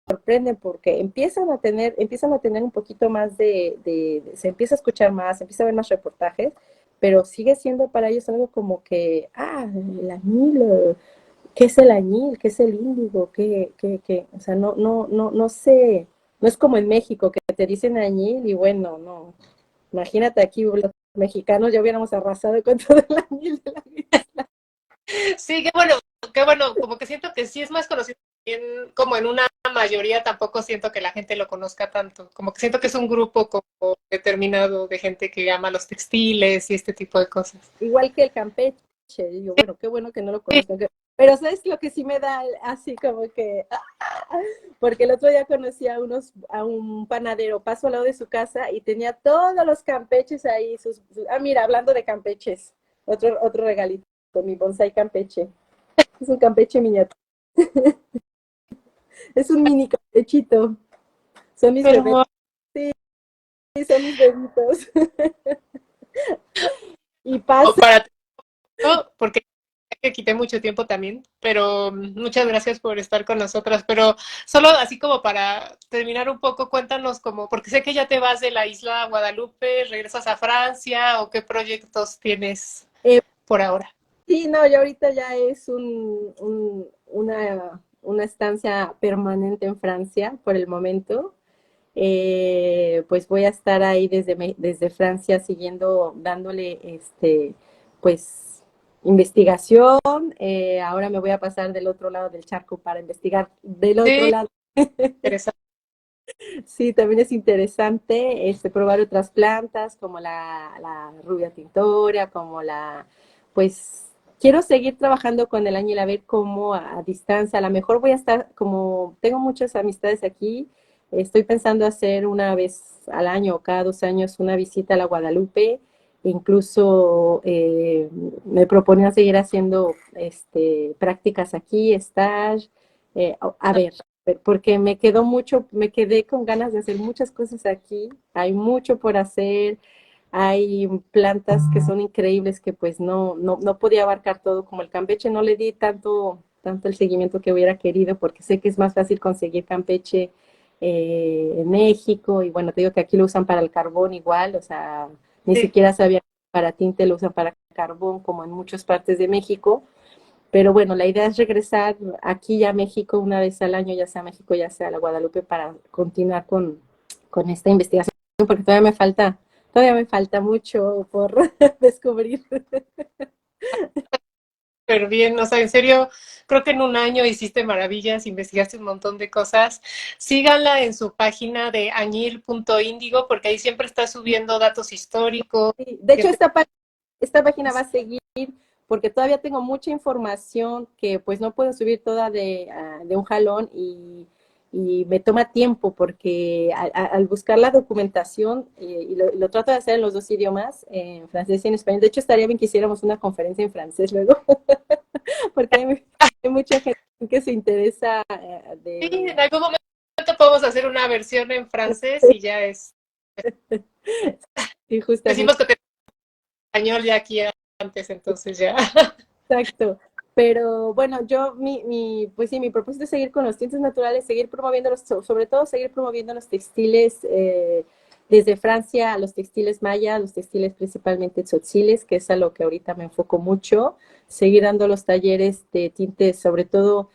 S3: sorprenden porque empiezan a tener un poquito más se empieza a escuchar más, se empieza a ver más reportajes, pero sigue siendo para ellos algo como que, el añil, ¿qué es el añil? ¿Qué es el índigo? ¿Qué? O sea, no sé, no es como en México que te dicen añil y bueno, no. Imagínate aquí los mexicanos ya hubiéramos arrasado con todo el añil de la isla.
S1: Sí, qué bueno, como que siento que sí es más conocido también, como en una mayoría tampoco siento que la gente lo conozca tanto, como que siento que es un grupo como determinado de gente que ama los textiles y este tipo de cosas.
S3: Igual que el Campeche. Y yo, bueno, qué bueno que no lo conozco. Pero ¿sabes lo que sí me da así como que? Porque el otro día conocí a un panadero, paso al lado de su casa y tenía todos los campeches ahí. Mira, hablando de campeches, otro regalito, mi bonsai campeche. Es un campeche miniatura. Es un mini campechito. Son mis bebés.
S1: Pero
S3: Sí, son mis bebitos. Y
S1: o
S3: pasa
S1: para porque te quité mucho tiempo también, pero muchas gracias por estar con nosotras. Pero solo así como para terminar un poco, cuéntanos como, porque sé que ya te vas de la isla Guadalupe, regresas a Francia o qué proyectos tienes
S3: Eh,
S1: por ahora.
S3: sí, no, yo ahorita ya es una estancia permanente en Francia por el momento. Pues voy a estar ahí desde Francia siguiendo dándole pues investigación. Ahora me voy a pasar del otro lado del charco para investigar del otro
S1: Sí,
S3: lado.
S1: interesante.
S3: Sí, también es interesante probar otras plantas como la rubia tintoria, como pues quiero seguir trabajando con el añil a ver cómo a distancia, a lo mejor voy a estar, como tengo muchas amistades aquí, estoy pensando hacer una vez al año o cada 2 años una visita a la Guadalupe, incluso me proponía seguir haciendo prácticas aquí, stage, a ver, porque me quedé con ganas de hacer muchas cosas aquí, hay mucho por hacer, hay plantas que son increíbles que pues no podía abarcar todo, como el campeche no le di tanto el seguimiento que hubiera querido, porque sé que es más fácil conseguir campeche en México, y bueno, te digo que aquí lo usan para el carbón igual, o sea, ni
S1: Sí.
S3: siquiera sabía que para tinte lo usan para carbón, como en muchas partes de México, pero bueno, la idea es regresar aquí ya a México una vez al año, ya sea a México, ya sea a la Guadalupe, para continuar con esta investigación, porque todavía me falta mucho por descubrir.
S1: Súper bien, o sea, en serio, creo que en un año hiciste maravillas, investigaste un montón de cosas. Síganla en su página de añil.indigo porque ahí siempre está subiendo datos históricos.
S3: Sí, de hecho,
S1: Siempre...
S3: esta página va a seguir porque todavía tengo mucha información que pues no puedo subir toda de un jalón y me toma tiempo porque al buscar la documentación, y lo trato de hacer en los dos idiomas, en francés y en español. De hecho, estaría bien que hiciéramos una conferencia en francés luego, porque hay mucha gente que se interesa
S1: Sí, en algún momento podemos hacer una versión en francés y ya es.
S3: sí, justamente.
S1: Decimos que tenemos español ya aquí antes, entonces ya.
S3: Exacto. Pero bueno, pues sí, mi propósito es seguir con los tintes naturales, seguir promoviendo sobre todo seguir promoviendo los textiles desde Francia, los textiles maya, los textiles principalmente tzotziles, que es a lo que ahorita me enfoco mucho, seguir dando los talleres de tintes, sobre todo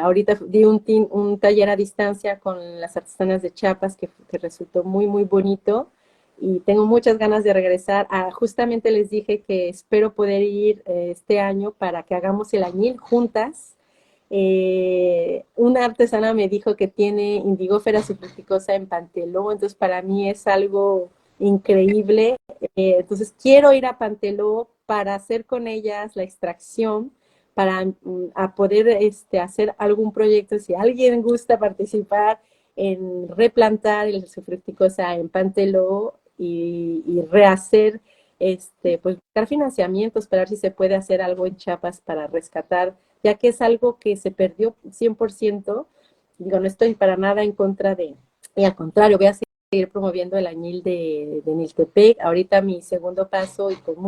S3: ahorita di un taller a distancia con las artesanas de Chiapas que resultó muy, muy bonito y tengo muchas ganas de regresar. Justamente les dije que espero poder ir este año para que hagamos el añil juntas. Una artesana me dijo que tiene indigófera subfructicosa en Panteló, entonces para mí es algo increíble. Entonces quiero ir a Panteló para hacer con ellas la extracción, para a poder hacer algún proyecto, si alguien gusta participar en replantar el subfructicosa en Panteló y rehacer, pues buscar financiamientos para ver si se puede hacer algo en Chiapas para rescatar, ya que es algo que se perdió 100%. Digo, no estoy para nada en contra y al contrario, voy a seguir promoviendo el añil de Niltepec. Ahorita mi segundo paso y con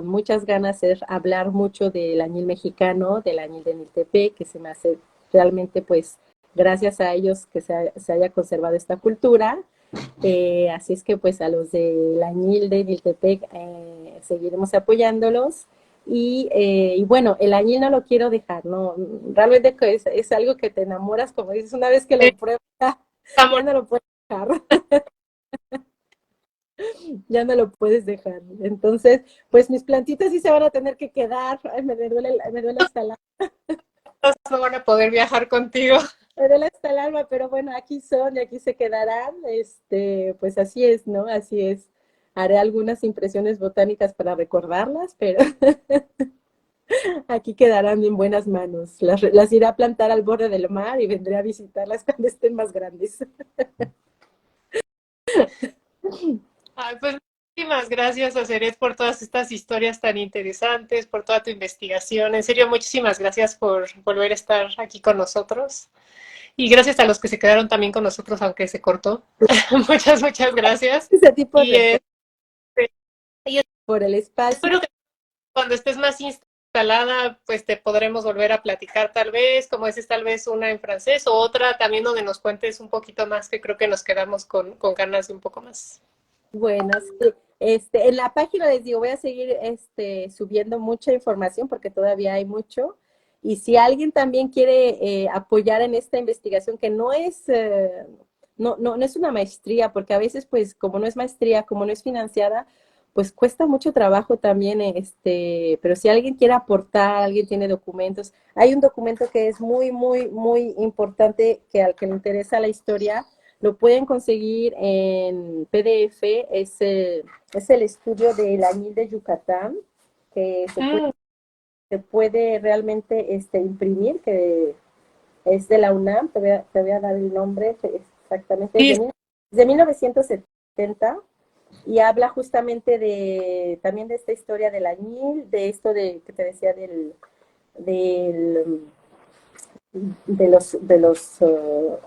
S3: muchas ganas es hablar mucho del añil mexicano, del añil de Niltepec, que se me hace realmente, pues, gracias a ellos que se haya conservado esta cultura. Así es que pues a los de Añil de Niltepec seguiremos apoyándolos. Y bueno, el añil no lo quiero dejar, no, realmente es algo que te enamoras, como dices, una vez que lo pruebas, ya no lo puedes dejar, ya no lo puedes dejar. Entonces, pues mis plantitas sí se van a tener que quedar. Ay, me duele hasta
S1: No van a poder viajar contigo.
S3: el alma, pero bueno, aquí son y aquí se quedarán. Pues así es, ¿no? Así es. Haré algunas impresiones botánicas para recordarlas, pero aquí quedarán en buenas manos. Las iré a plantar al borde del mar y vendré a visitarlas cuando estén más grandes.
S1: Ay, pues muchísimas gracias, Aceret, por todas estas historias tan interesantes, por toda tu investigación. En serio, muchísimas gracias por volver a estar aquí con nosotros. Y gracias a los que se quedaron también con nosotros, aunque se cortó. Muchas gracias.
S3: Ese tipo
S1: Y,
S3: de
S1: y
S3: por el espacio.
S1: espero que cuando estés más instalada, pues te podremos volver a platicar tal vez, como dices, tal vez una en francés o otra también donde nos cuentes un poquito más, que creo que nos quedamos con ganas de un poco más.
S3: Bueno, sí. En la página les digo, voy a seguir subiendo mucha información porque todavía hay mucho. Y si alguien también quiere apoyar en esta investigación, que no es, no es una maestría, porque a veces, pues, como no es maestría, como no es financiada, pues cuesta mucho trabajo también, pero si alguien quiere aportar, alguien tiene documentos, hay un documento que es muy, muy, muy importante que al que le interesa la historia, lo pueden conseguir en PDF, es el estudio del añil de Yucatán, que se puede realmente imprimir, que es de la UNAM, te voy a dar el nombre exactamente,
S1: Sí,
S3: es de 1970 y habla justamente también de esta historia del añil, de esto que te decía del de los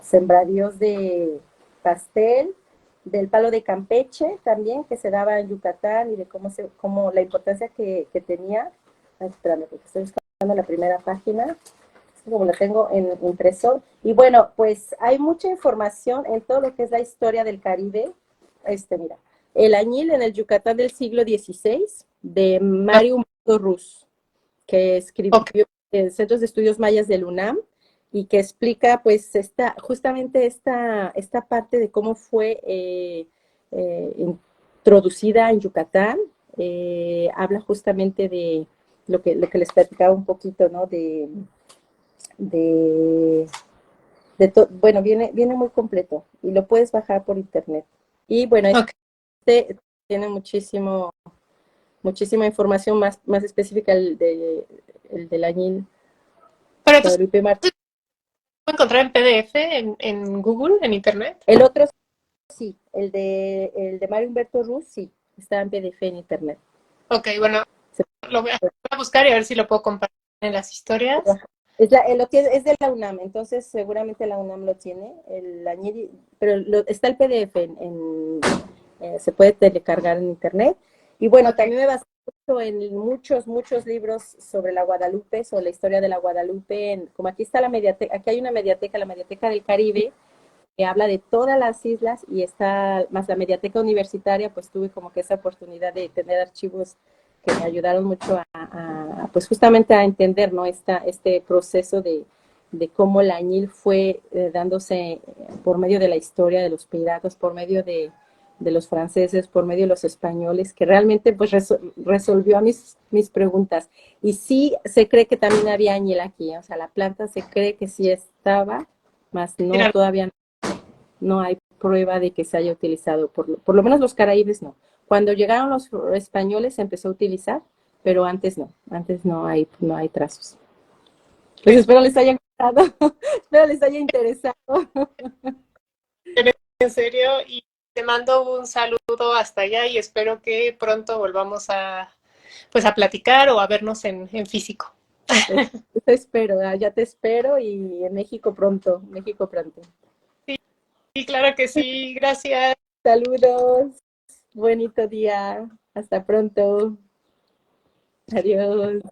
S3: sembradíos de pastel, del palo de Campeche también, que se daba en Yucatán y de cómo la importancia que tenía. Ay, espérame, porque estoy buscando la primera página, como la tengo en impresor. Y bueno, pues hay mucha información en todo lo que es la historia del Caribe. Mira, el añil en el Yucatán del siglo XVI, de Mario Rus, que escribió
S1: ok.
S3: en Centros de Estudios Mayas del UNAM y que explica pues justamente esta parte de cómo fue introducida en Yucatán. Habla justamente de lo que les platicaba un poquito, ¿no? De, bueno, viene muy completo y lo puedes bajar por internet. Y bueno,
S1: Ok.
S3: tiene muchísima información más específica el del añil
S1: Pero entonces,
S3: Guadalupe Martínez.
S1: ¿puedo encontrar en PDF en Google, en Internet?
S3: El otro sí, el de Mario Humberto Ruz, sí, está en PDF en internet.
S1: Ok, bueno,
S3: Se
S1: lo voy
S3: puede
S1: a buscar y a ver si lo puedo compartir en las historias.
S3: bajar. Es de la UNAM, entonces seguramente la UNAM lo tiene, pero está el PDF se puede telecargar en internet. Y bueno,
S1: Ok.
S3: también me basé mucho en muchos libros sobre la Guadalupe, sobre la historia de la Guadalupe, como aquí está la mediateca, aquí hay una mediateca, la Mediateca del Caribe, que habla de todas las islas y está más la mediateca universitaria, pues tuve como que esa oportunidad de tener archivos que me ayudaron mucho pues justamente a entender, ¿no? Este proceso de cómo la añil fue dándose por medio de la historia de los piratas, por medio de los franceses, por medio de los españoles, que realmente pues resolvió mis preguntas. Y sí se cree que también había añil aquí, o sea, la planta se cree que sí estaba, más no,
S1: Mira,
S3: todavía no hay prueba de que se haya utilizado, por lo menos los caraíbes no. Cuando llegaron los españoles se empezó a utilizar, pero antes no hay trazos. Pues espero les haya gustado, espero les haya interesado.
S1: en serio, y te mando un saludo hasta allá y espero que pronto volvamos pues a platicar o a vernos en físico.
S3: Eso espero, ya te espero y en México pronto, México pronto.
S1: Sí, claro que sí, gracias.
S3: Saludos, bonito día, hasta pronto, adiós.